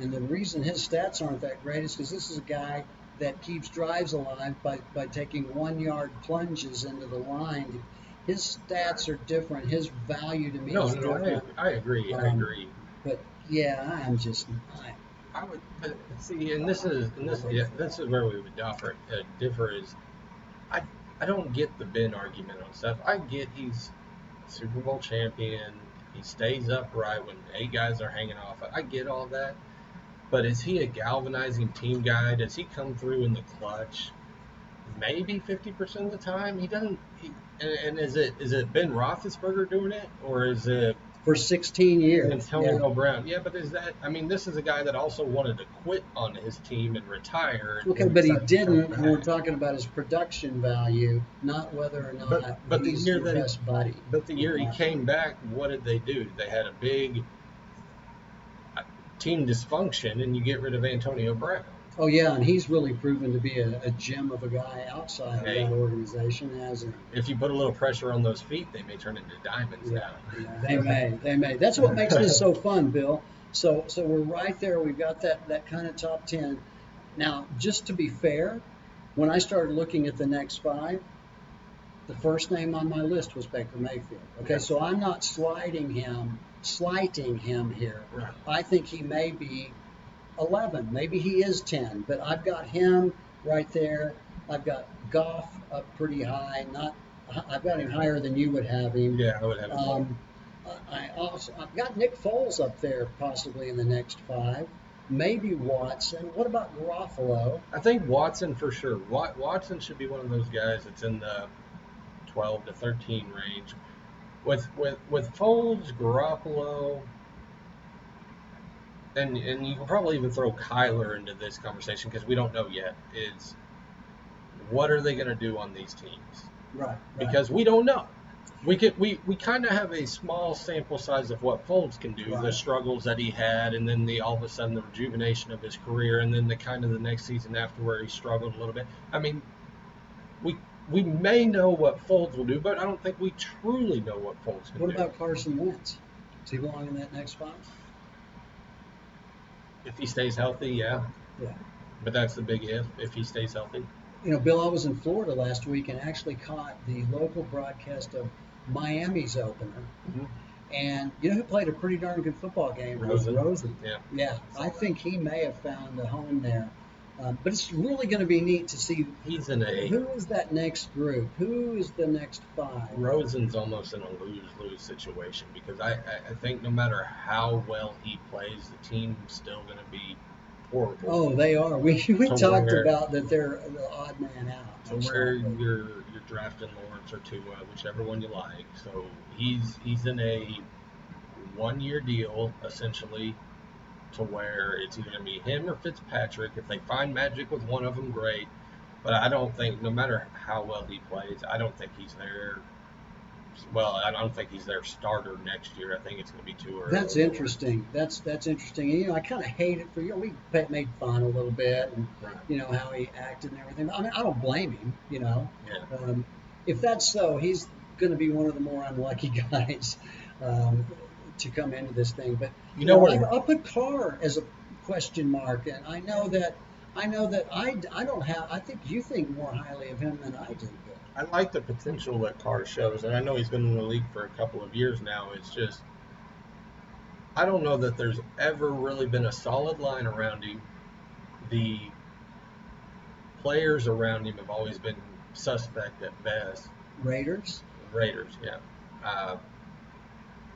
And the reason his stats aren't that great is because this is a guy that keeps drives alive by taking 1-yard plunges into the line. His stats are different. His value to me is different. I agree. But yeah, I would see, and this is where we would differ is, I don't get the Ben argument on stuff. I get he's Super Bowl champion. He stays upright when 8 guys are hanging off. I get all that. But is he a galvanizing team guy? Does he come through in the clutch? Maybe 50% of the time. He doesn't. And is it Ben Roethlisberger doing it, or is it for 16 years? Antonio Brown? Yeah, but is that? I mean, this is a guy that also wanted to quit on his team and retire. Okay, but he didn't. And we're talking about his production value, not whether or not but he's the year your best buddy. But the year he came back, what did they do? They had a big team dysfunction, and you get rid of Antonio Brown. Oh yeah, and he's really proven to be a gem of a guy outside of that organization, hasn't he? If you put a little pressure on those feet, they may turn into diamonds now. Yeah, they may. That's what makes this so fun, Bill. So we're right there. We've got that kind of top 10. Now, just to be fair, when I started looking at the next 5, the first name on my list was Baker Mayfield. Okay, Yes. so I'm not slighting him here. Right. I think he may be 11. Maybe he is 10, but I've got him right there. I've got Goff up pretty high. I've got him higher than you would have him. Yeah, I would have him. I've got Nick Foles up there possibly in the next 5. Maybe Watson. What about Garoppolo? I think Watson for sure. Watson should be one of those guys that's in the 12 to 13 range. With Foles, Garoppolo, and you can probably even throw Kyler into this conversation because we don't know yet, is what are they going to do on these teams? Right. Because we don't know. We kind of have a small sample size of what Foles can do, the struggles that he had, and then all of a sudden the rejuvenation of his career, and then the next season after where he struggled a little bit. I mean, we may know what Foles will do, but I don't think we truly know what Foles can do. What about Carson Wentz? Does he belong in that next 5? If he stays healthy, yeah. Yeah. But that's the big if he stays healthy. You know, Bill, I was in Florida last week and actually caught the local broadcast of Miami's opener. Mm-hmm. And you know who played a pretty darn good football game? Rosen. Yeah, I think he may have found a home there. But it's really going to be neat to see He's in a who is that next group. Who is the next 5? Rosen's almost in a lose-lose situation because I think no matter how well he plays, the team's still going to be horrible. Oh, they are. We talked where- about that they're the odd man out. To where you're drafting Lawrence or Tua, whichever one you like. So he's in a 1-year deal essentially, to where it's either going to be him or Fitzpatrick. If they find magic with one of them, great. But I don't think, no matter how well he plays, I don't think he's there. Well, I don't think he's their starter next year. I think it's going to be too early. That's interesting. That's interesting. And, you know, I kind of hate it for you. We made fun a little bit, and you know how he acted and everything. I mean, I don't blame him. You know, if that's so, he's going to be one of the more unlucky guys to come into this thing. But you know what? I'll put Carr as a question mark, and I know that I know that I don't have. I think you think more highly of him than I do, Bill. I like the potential that Carr shows, and I know he's been in the league for a couple of years now. It's just I don't know that there's ever really been a solid line around him. The players around him have always been suspect at best. Raiders. Raiders, yeah. Uh,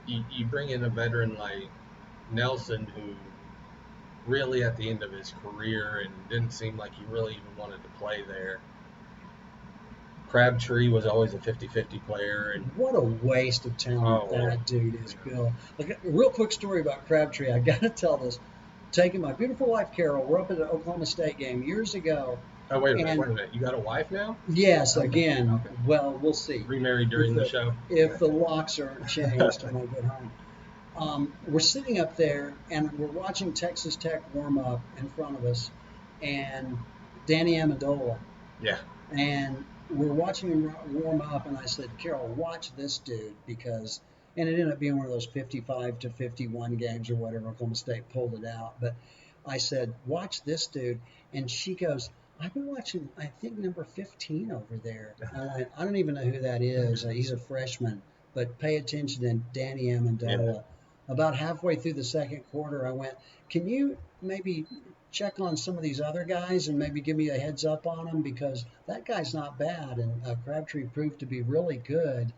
you bring in a veteran like Nelson, who really at the end of his career and didn't seem like he really even wanted to play there. Crabtree was always a 50-50 player, and What a waste of talent that dude is, Bill. Like, a real quick story about Crabtree. I got to tell this. Taking my beautiful wife Carol, we're up at an Oklahoma State game years ago. oh wait a minute, you got a wife now? Yes, Okay, again. okay. Well, we'll see. Remarried during the show? If the locks aren't changed when I get home. We're sitting up there and we're watching Texas Tech warm up in front of us, and Danny Amendola. Yeah. And we're watching him warm up, and I said, Carol, watch this dude, because, and it ended up being one of those 55-51 games or whatever. Oklahoma State pulled it out. But I said, watch this dude. And she goes, I've been watching, I think, number 15 over there. I don't even know who that is. He's a freshman. But pay attention to Danny Amendola. Yeah. About halfway through the second quarter, I went, can you maybe check on some of these other guys and maybe give me a heads up on them, because that guy's not bad. And Crabtree proved to be really good.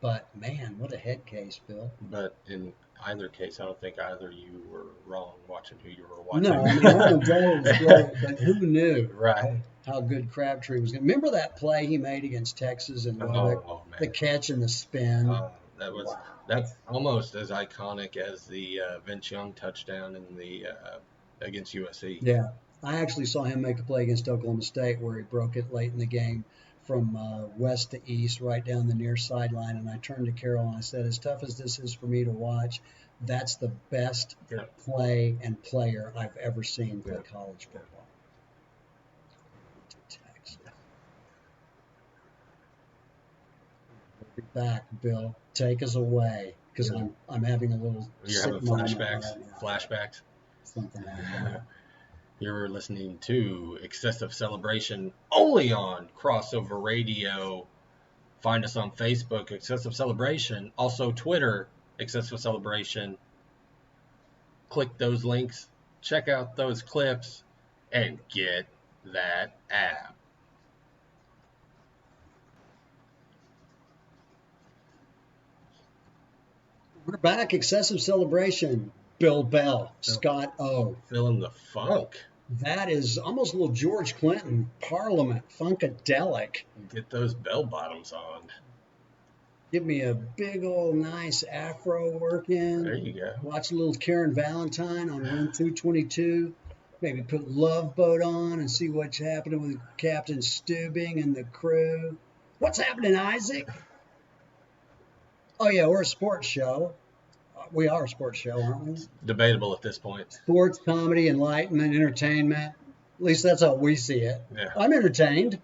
But, man, what a head case, Bill. But in either case, I don't think either you were wrong watching who you were watching. No, I mean, Amendola was great, but who knew right. how good Crabtree was going to. Remember that play he made against Texas and the catch and the spin? That's almost as iconic as the Vince Young touchdown in the against USC. Yeah, I actually saw him make a play against Oklahoma State where he broke it late in the game from west to east, right down the near sideline. And I turned to Carol and I said, as tough as this is for me to watch, that's the best play and player I've ever seen play college football. Texas. We'll be back, Bill. Take us away, because I'm having a little. You're having flashbacks. Something like that. You're listening to Excessive Celebration only on Crossover Radio. Find us on Facebook, Excessive Celebration. Also Twitter, Excessive Celebration. Click those links, check out those clips, and get that app. We're back, Excessive Celebration. Bill Bell, Scott O. Feeling the funk. That is almost a little George Clinton Parliament funkadelic. Get those bell bottoms on. Give me a big old nice afro working. There you go. Watch a little Karen Valentine on room 222. Maybe put Love Boat on and see what's happening with Captain Steubing and the crew. What's happening, Isaac? Oh, yeah, we're a sports show. We are a sports show, aren't we? It's debatable at this point. Sports, comedy, enlightenment, entertainment. At least that's how we see it. Yeah. I'm entertained.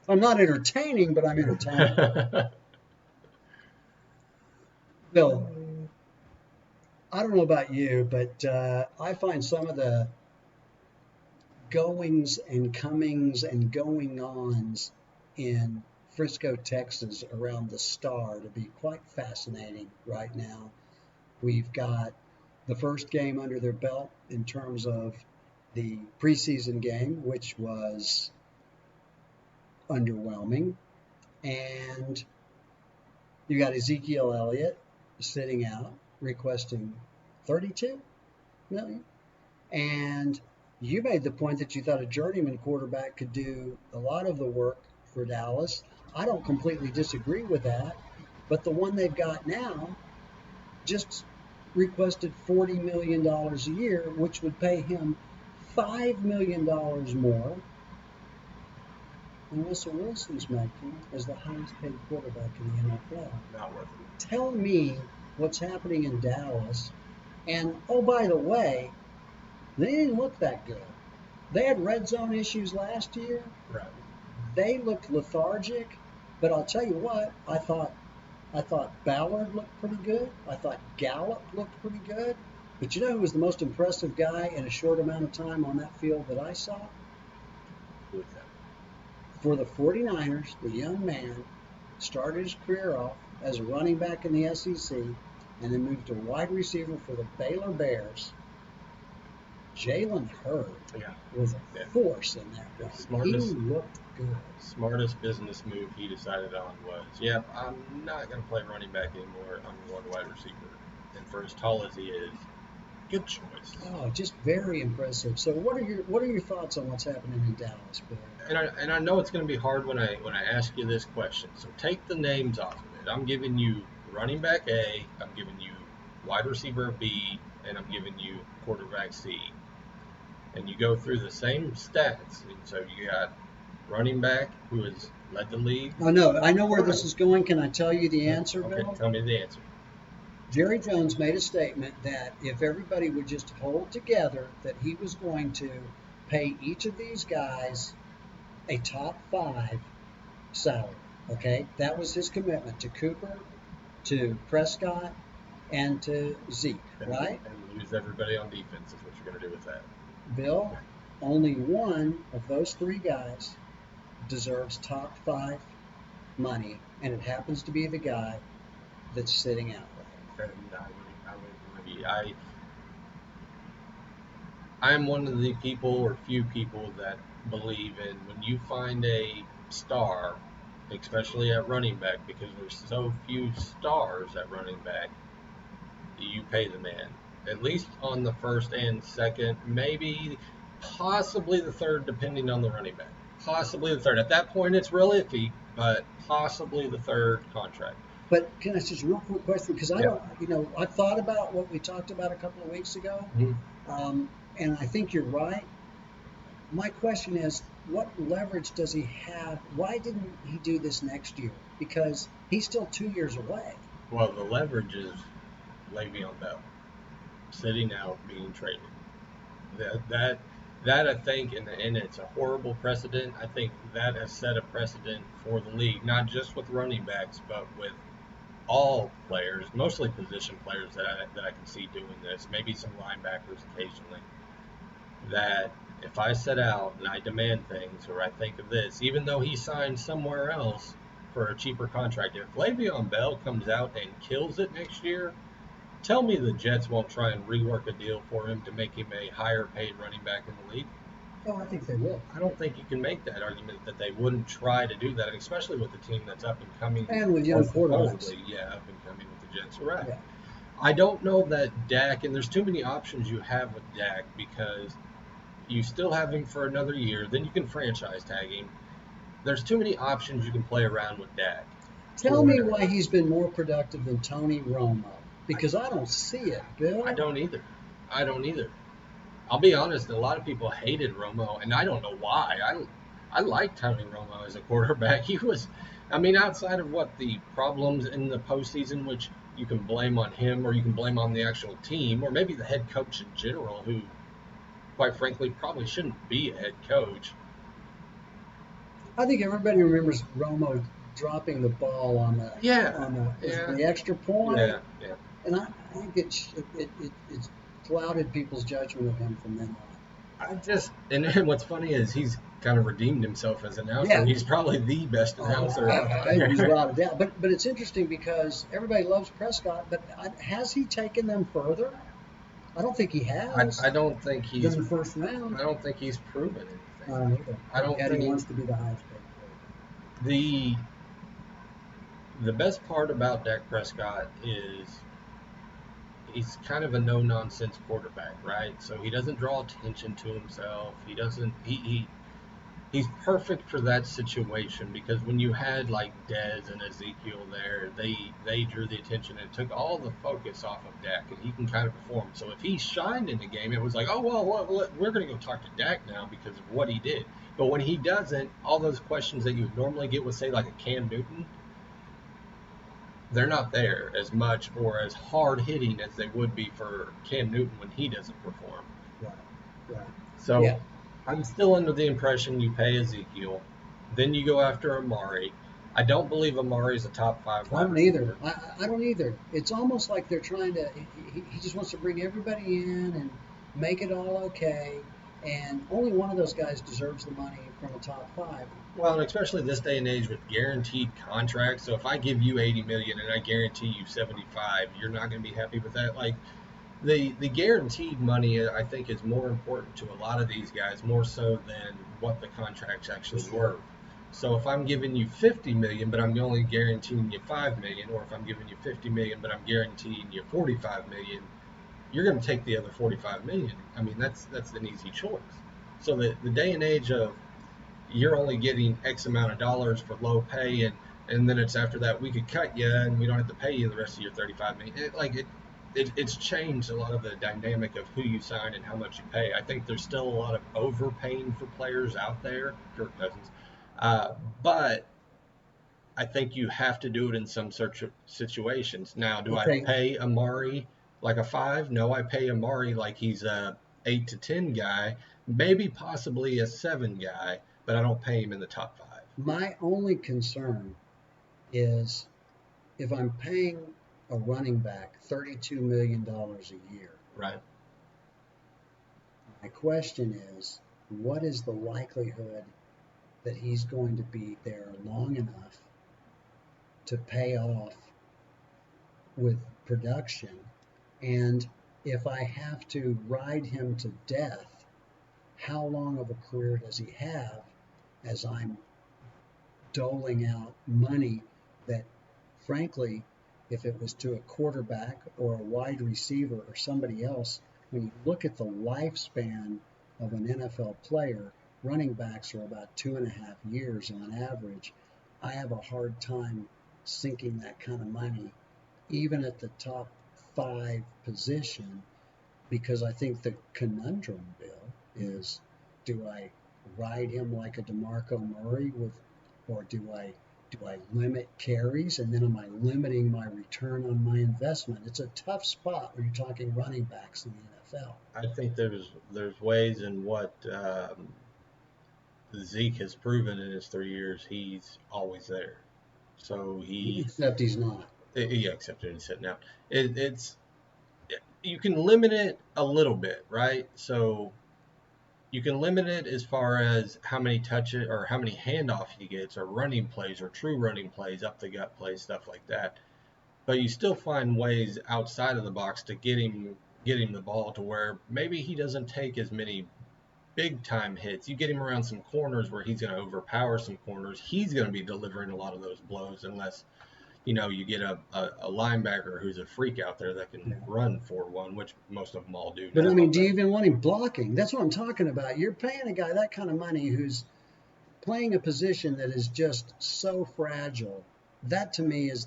I'm not entertaining, but I'm entertained. Bill, I don't know about you, but I find some of the goings and comings and going-ons in Frisco, Texas, around the Star to be quite fascinating right now. We've got the first game under their belt in terms of the preseason game, which was underwhelming. And you got Ezekiel Elliott sitting out, requesting $32 million. And you made the point that you thought a journeyman quarterback could do a lot of the work for Dallas. I don't completely disagree with that. But the one they've got now just requested $40 million a year, which would pay him $5 million more than Russell Wilson's making as the highest paid quarterback in the NFL. Not worth it. Tell me what's happening in Dallas. And, oh, by the way, they didn't look that good. They had red zone issues last year. Right. They looked lethargic. But I'll tell you what, I thought Ballard looked pretty good. I thought Gallup looked pretty good. But you know who was the most impressive guy in a short amount of time on that field that I saw? Who is that? For the 49ers, the young man started his career off as a running back in the SEC and then moved to wide receiver for the Baylor Bears. Jalen Hurd Yeah. was a Yeah. force in that run. He looked good. Smartest business move he decided on was, yep, I'm not going to play running back anymore. I'm going to wide receiver. And for as tall as he is, good choice. Oh, just very impressive. So, what are your thoughts on what's happening in Dallas, Bill? And I know it's going to be hard when I ask you this question. So take the names off of it. I'm giving you running back A, I'm giving you wide receiver B, and I'm giving you quarterback C. And you go through the same stats. And so you got running back who has led the league. Oh no, I know where this is going. Can I tell you the answer, Okay, Bill? tell me the answer. Jerry Jones made a statement that if everybody would just hold together, that he was going to pay each of these guys a top 5 salary. Okay, that was his commitment to Cooper, to Prescott, and to Zeke. Right? And lose everybody on defense is what you're going to do with that. Bill, only one of those 3 guys deserves top 5 money, and it happens to be the guy that's sitting out. And I would agree. I am one of the people or few people that believe in when you find a star, especially at running back, because there's so few stars at running back, you pay the man. At least on the first and second, maybe possibly the third, depending on the running back. Possibly the third. At that point, it's real iffy, but possibly the third contract. But can I ask just a real quick question? Because I Yeah. don't, I thought about what we talked about a couple of weeks ago, and I think you're right. My question is, what leverage does he have? Why didn't he do this next year? Because he's still 2 years away. Well, the leverage is Le'Veon Bell sitting out, being traded. That I think, and it's a horrible precedent. I think that has set a precedent for the league, not just with running backs, but with all players, mostly position players that I can see doing this. Maybe some linebackers occasionally. That if I set out and I demand things, or I think of this, even though he signed somewhere else for a cheaper contract, if Le'Veon Bell comes out and kills it next year, tell me the Jets won't try and rework a deal for him to make him a higher paid running back in the league. Oh, I think they will. I don't think you can make that argument that they wouldn't try to do that, especially with a team that's up and coming. And with young quarterbacks. Supposedly, yeah, up and coming with the Jets. Right. Yeah. I don't know that Dak, and there's too many options you have with Dak because you still have him for another year. Then you can franchise tag him. There's too many options you can play around with Dak. Tell me why he's been more productive than Tony Romo. Because I don't see it, Bill. I don't either. I'll be honest, a lot of people hated Romo, and I don't know why. I like Tony Romo as a quarterback. He was, outside of what the problems in the postseason, which you can blame on him or you can blame on the actual team, or maybe the head coach in general, who, quite frankly, probably shouldn't be a head coach. I think everybody remembers Romo dropping the ball on the extra point. Yeah. And I think it's clouded people's judgment of him from then on. And what's funny is he's kind of redeemed himself as an announcer. Yeah. He's probably the best announcer. He's without a doubt. But it's interesting because everybody loves Prescott, but has he taken them further? I don't think he has. I don't think he's in the first round. I don't think he's proven anything. I don't think he wants to be the highest paid player. The best part about Dak Prescott is he's kind of a no-nonsense quarterback, right? So he doesn't draw attention to himself. He doesn't. He's perfect for that situation because when you had like Dez and Ezekiel there, they drew the attention and took all the focus off of Dak, and he can kind of perform. So if he shined in the game, it was like, oh well, we're going to go talk to Dak now because of what he did. But when he doesn't, all those questions that you would normally get with, say, like a Cam Newton, they're not there as much or as hard hitting as they would be for Cam Newton when he doesn't perform. Right. So yeah. I'm still under the impression you pay Ezekiel, then you go after Amari. I don't believe Amari is a top 5. I don't either. I don't either. It's almost like they're trying to. He just wants to bring everybody in and make it all okay. and only one of those guys deserves the money from the top five. Well, and especially this day and age with guaranteed contracts. So if I give you 80 million and I guarantee you 75, you're not going to be happy with that. Like the guaranteed money, I think, is more important to a lot of these guys, more so than what the contract's actually worth. So if I'm giving you 50 million, but I'm only guaranteeing you 5 million, or if I'm giving you 50 million, but I'm guaranteeing you 45 million, you're going to take the other 45 million. I mean, that's an easy choice. So the day and age of you're only getting X amount of dollars for low pay, and then it's after that we could cut you and we don't have to pay you the rest of your 35 million. It's changed a lot of the dynamic of who you sign and how much you pay. I think there's still a lot of overpaying for players out there, Kirk Cousins, but I think you have to do it in some such situations. Now, do I pay Amari like a 5? No, I pay Amari like he's a 8 to 10 guy, maybe possibly a 7 guy, but I don't pay him in the top 5. My only concern is if I'm paying a running back $32 million a year. Right. My question is, what is the likelihood that he's going to be there long enough to pay off with production? And if I have to ride him to death, how long of a career does he have as I'm doling out money that, frankly, if it was to a quarterback or a wide receiver or somebody else, when you look at the lifespan of an NFL player, running backs are about 2.5 years on average. I have a hard time sinking that kind of money, even at the top 5 position, because I think the conundrum, Bill, is do I ride him like a DeMarco Murray or do I limit carries, and then am I limiting my return on my investment? It's a tough spot when you're talking running backs in the NFL. I think there's ways in what Zeke has proven in his 3 years. He's always there. So except he's not. Yeah, except he's sitting out. It's you can limit it a little bit, right? So you can limit it as far as how many touches or how many handoffs he gets, or running plays, or true running plays, up the gut plays, stuff like that. But you still find ways outside of the box to get him the ball to where maybe he doesn't take as many big time hits. You get him around some corners where he's going to overpower some corners. He's going to be delivering a lot of those blows, unless you get a linebacker who's a freak out there that can run 4-1, which most of them all do. But I mean, do you even want him blocking? That's what I'm talking about. You're paying a guy that kind of money who's playing a position that is just so fragile. That to me is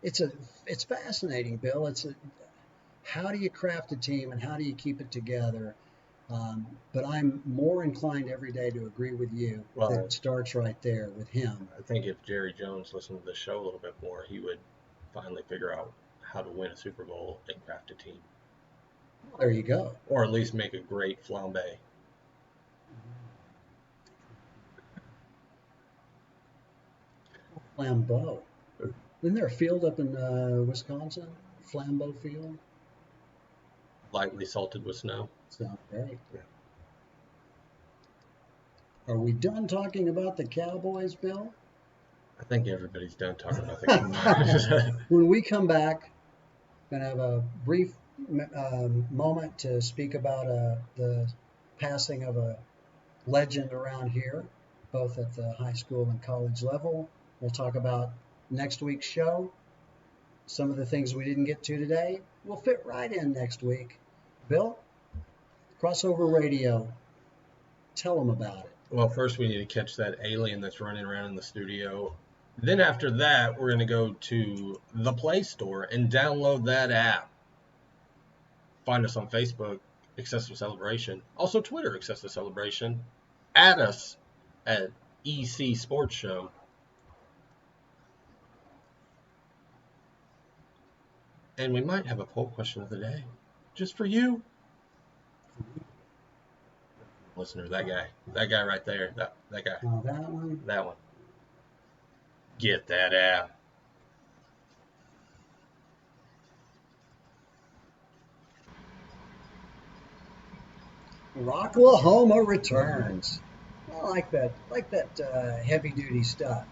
it's fascinating, Bill. How do you craft a team and how do you keep it together? But I'm more inclined every day to agree with you that it starts right there with him. I think if Jerry Jones listened to the show a little bit more, he would finally figure out how to win a Super Bowl and craft a team. There you go. Or at least make a great flambe. Flambeau. Isn't there a field up in Wisconsin? Flambeau Field? Lightly salted with snow. Sounds great. Yeah. Are we done talking about the Cowboys, Bill? I think everybody's done talking about the Cowboys. When we come back, we're going to have a brief moment to speak about the passing of a legend around here, both at the high school and college level. We'll talk about next week's show. Some of the things we didn't get to today will fit right in next week. Bill, Crossover Radio, tell them about it. Well, first we need to catch that alien that's running around in the studio. Then after that, we're going to go to the Play Store and download that app. Find us on Facebook, Excessive Celebration. Also Twitter, Excessive Celebration. Add us at EC Sports Show. And we might have a poll question of the day. Just for you. Listener, that guy right there, that guy. Oh, that one? That one. Get that app. Rocklahoma returns. I like that heavy duty stuff.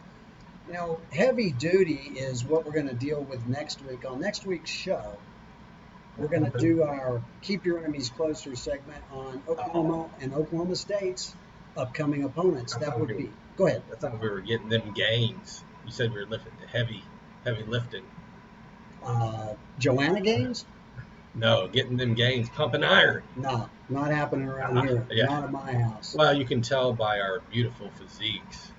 You know, heavy duty is what we're going to deal with next week. On next week's show, we're going to do our Keep Your Enemies Closer segment on Oklahoma and Oklahoma State's upcoming opponents. That would be. Go ahead. I thought we were getting them gains. You said we were lifting heavy lifting. Joanna games? No, getting them gains, pumping iron. No, not happening around here. Yeah. Not at my house. Well, you can tell by our beautiful physiques.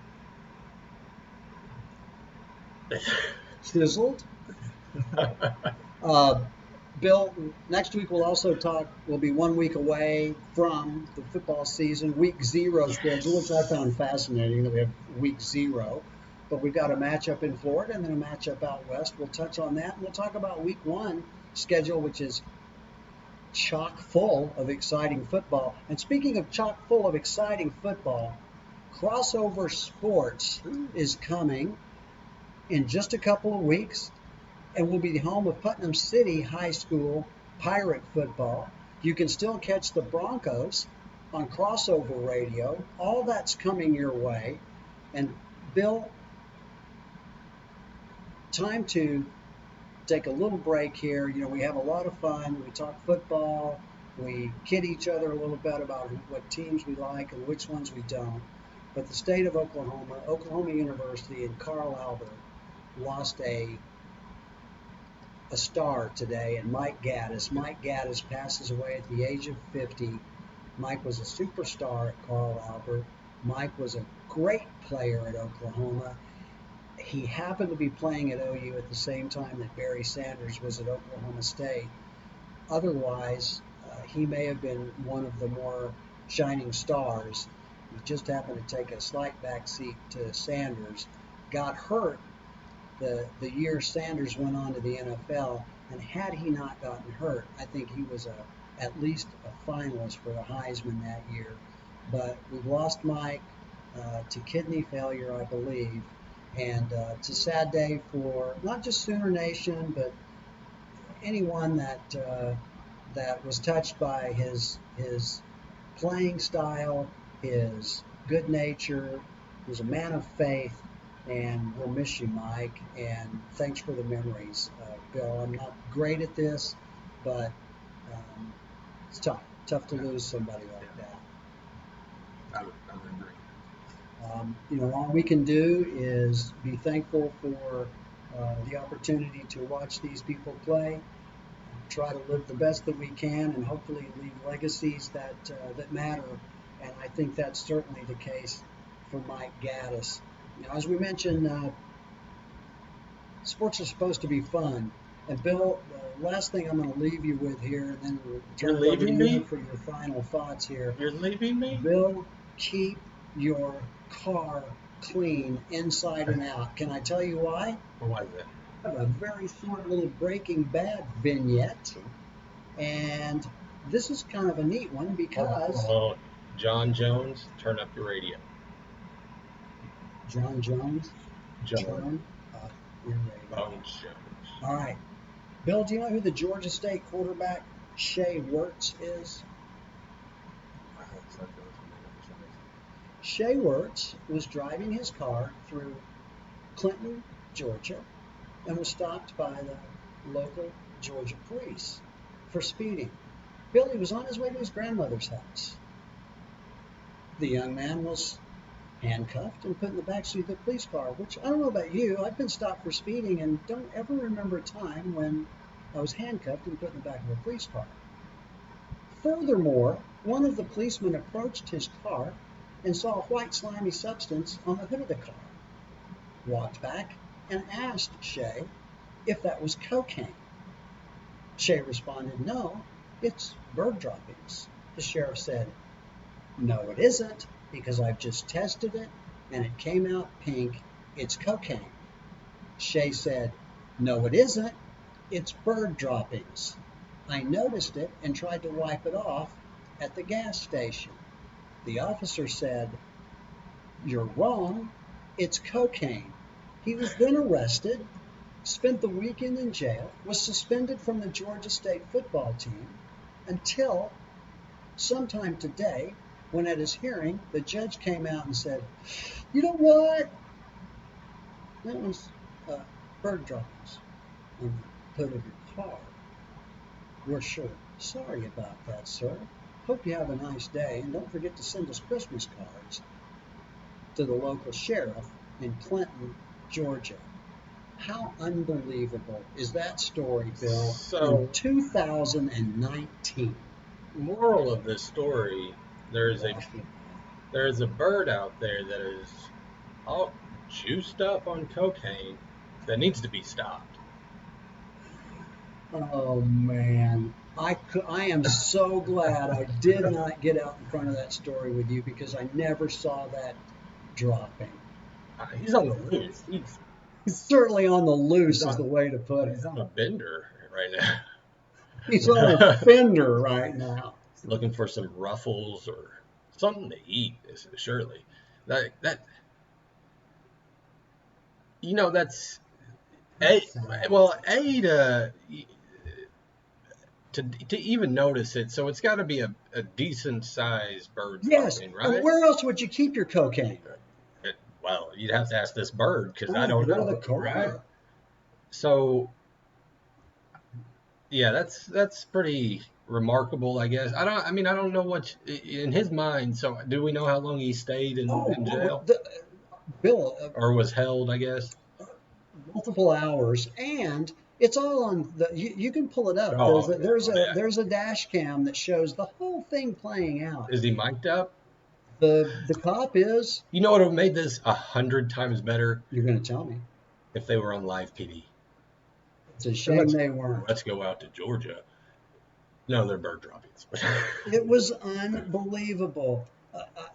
Sizzled. Bill, next week we'll be 1 week away from the football season, week 0 schedule, which I found fascinating that we have week 0. But we've got a matchup in Florida and then a matchup out west. We'll touch on that, and we'll talk about week 1 schedule, which is chock full of exciting football. And speaking of chock full of exciting football, Crossover Sports is coming in just a couple of weeks and will be the home of Putnam City High School Pirate football. You can still catch the Broncos on Crossover Radio. All that's coming your way. And Bill, time to take a little break here. You know, we have a lot of fun. We talk football. We kid each other a little bit about what teams we like and which ones we don't. But the state of Oklahoma, Oklahoma University, and Carl Albert lost a star today, and Mike Gaddis. Mike Gaddis passes away at the age of 50. Mike was a superstar at Carl Albert. Mike was a great player at Oklahoma. He happened to be playing at OU at the same time that Barry Sanders was at Oklahoma State. Otherwise, he may have been one of the more shining stars. He just happened to take a slight backseat to Sanders. Got hurt the year Sanders went on to the NFL, and had he not gotten hurt, I think he was at least a finalist for the Heisman that year. But we've lost Mike to kidney failure, I believe. And it's a sad day for not just Sooner Nation, but anyone that was touched by his playing style, his good nature. He was a man of faith, and we'll miss you, Mike. And thanks for the memories, Bill. I'm not great at this, but it's tough to lose somebody like that. I would agree. You know, all we can do is be thankful for the opportunity to watch these people play, try to live the best that we can, and hopefully leave legacies that matter. And I think that's certainly the case for Mike Gaddis. You know, as we mentioned, sports are supposed to be fun. And Bill, the last thing I'm going to leave you with here, and then we'll turn it over to you for your final thoughts here. You're leaving me? Bill, keep your car clean inside and out. Can I tell you why? Why is that? I have a very short little Breaking Bad vignette, and this is kind of a neat one because John Jones, turn up your radio. John Jones, John turn up your radio. Bones Jones. All right. Bill, do you know who the Georgia State quarterback Shea Wertz is? I hope so. For some reason. Shea Wertz was driving his car through Clinton, Georgia, and was stopped by the local Georgia police for speeding. Billy was on his way to his grandmother's house. The young man was handcuffed and put in the backseat of the police car, which I don't know about you. I've been stopped for speeding and don't ever remember a time when I was handcuffed and put in the back of a police car. Furthermore, one of the policemen approached his car and saw a white slimy substance on the hood of the car, walked back and asked Shea if that was cocaine. Shea responded, "No, it's bird droppings." The sheriff said, "No, it isn't, because I've just tested it and it came out pink. It's cocaine." Shea said, "No, it isn't. It's bird droppings. I noticed it and tried to wipe it off at the gas station." The officer said, "You're wrong. It's cocaine." He was then arrested, spent the weekend in jail, was suspended from the Georgia State football team until sometime today when at his hearing the judge came out and said, you know what? That was bird droppings on the hood of your car. We're sure sorry about that, sir. Hope you have a nice day, and don't forget to send us Christmas cards to the local sheriff in Clinton, Georgia. How unbelievable is that story, Bill, in So, 2019? moral of this story, there's a Laughing. there's a bird out there that is all juiced up on cocaine that needs to be stopped. Oh man, I am so glad I did not get out in front of that story with you because I never saw that dropping. He's on the loose. He's certainly on the loose, He's is on, the way to put it. he's on a bender right now. He's on a fender right now. Looking for some ruffles or something to eat, surely. That that's a well a to even notice it. So it's got to be a decent sized bird Yes, dropping, and right? where else would you keep your cocaine? Well, you'd have to ask this bird because I Oh, don't under the know, car. right? So yeah, that's pretty remarkable, I guess. I mean, I don't know what in his mind. So do we know how long he stayed in jail Bill, or was held? I guess. multiple hours, and it's all on the. You can pull it up. Oh, yeah. There's a dash cam that shows the whole thing playing out. Is he mic'd up? The cop is. You know what would have made this 100 times better You're going to tell me. if they were on live PD. It's a shame they weren't. Let's go out to Georgia. No, they're bird droppings. It was unbelievable.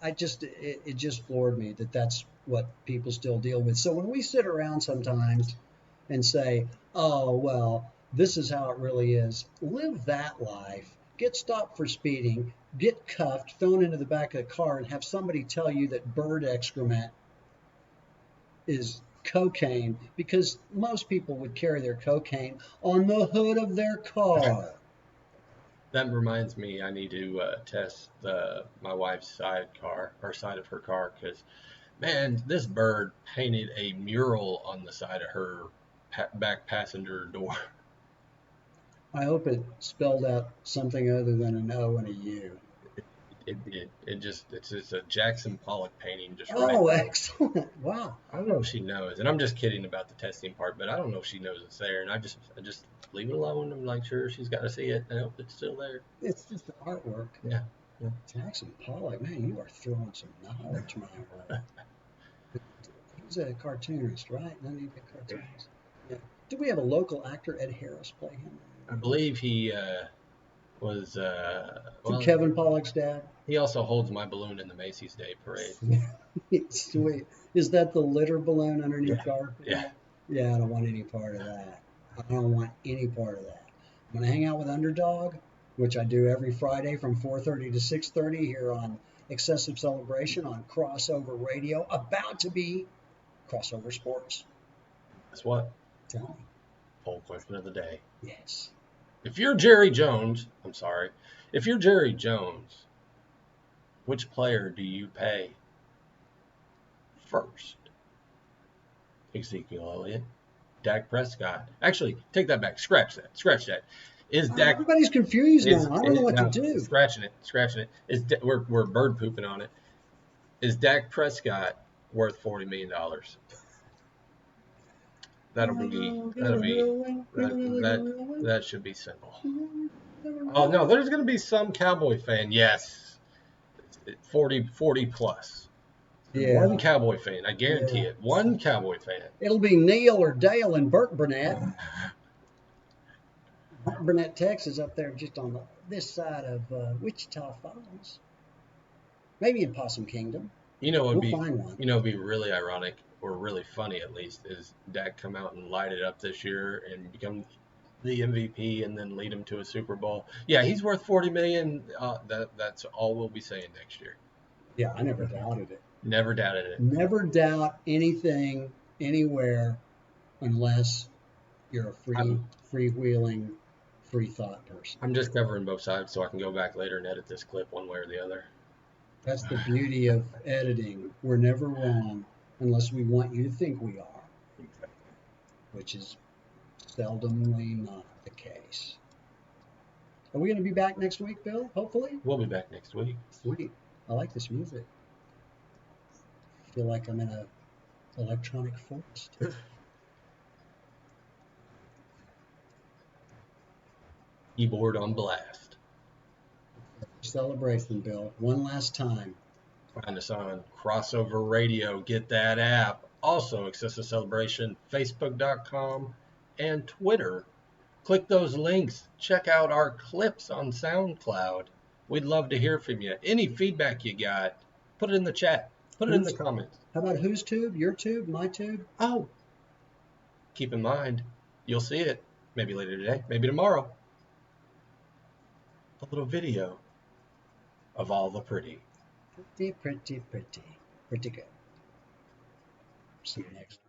It just floored me that that's what people still deal with. So when we sit around sometimes and say, oh, well, this is how it really is, live that life. Get stopped for speeding, get cuffed, thrown into the back of the car, and have somebody tell you that bird excrement is cocaine because most people would carry their cocaine on the hood of their car. That reminds me, I need to test my wife's side of her car because, man, this bird painted a mural on the side of her back passenger door. I hope it spelled out something other than an O and a U. It's just a Jackson Pollock painting just Oh, right. excellent. Wow. I don't know if she knows, and I'm just kidding about the testing part, but I don't know if she knows it's there, and I just leave it alone. I'm like, sure, she's got to see it. I hope it's still there. It's just the artwork. Yeah. Jackson Pollock, man, you are throwing some knowledge my way. He's a cartoonist, right? None of you big cartoonists. Yeah. Do we have a local actor, Ed Harris, play him? I believe he was. Kevin Pollock's dad? He also holds my balloon in the Macy's Day Parade. Sweet. Is that the litter balloon underneath Yeah. carpet? Yeah. Yeah, I don't want any part of that. I don't want any part of that. I'm going to hang out with Underdog, which I do every Friday from 4:30 to 6:30 here on Excessive Celebration on Crossover Radio, about to be Crossover Sports. Guess what? Tell me. Poll question of the day. Yes. If you're Jerry Jones, which player do you pay first? Ezekiel Elliott, Dak Prescott. Actually, take that back. Scratch that. Everybody's confused now. I don't know what to do. Scratching it. We're bird pooping on it. Is Dak Prescott worth $40 million? That should be simple. Oh no, there's going to be some Cowboy fan. Yes, 40 plus. Yeah. One Cowboy fan, I guarantee it. One Cowboy fan. It'll be Neil or Dale and Burt Burnett. Burt Burnett, Texas, up there just on this side of Wichita Falls. Maybe in Possum Kingdom. We'll find one. It'd be really ironic, or really funny at least, is Dak come out and light it up this year and become the MVP and then lead him to a Super Bowl. Yeah, he's worth $40 million. That's all we'll be saying next year. Yeah, I never doubted it. Never doubted it. Never doubt anything, anywhere, unless you're a freewheeling free thought person. I'm just covering both sides so I can go back later and edit this clip one way or the other. That's the beauty of editing. We're never wrong unless we want you to think we are, which is seldomly not the case. Are we going to be back next week, Bill? Hopefully? We'll be back next week. Sweet. I like this music. I feel like I'm in a electronic forest. Keyboard on blast. Celebration, Bill. One last time. Find us on Crossover Radio. Get that app. Also, Excessive Celebration, Facebook.com, and Twitter. Click those links. Check out our clips on SoundCloud. We'd love to hear from you. Any feedback you got, put it in the chat. Put it in the comments. How about whose tube? Your tube? My tube? Oh, keep in mind, you'll see it maybe later today, maybe tomorrow. A little video of all the pretty. Pretty, pretty, pretty. Pretty good. See you next time.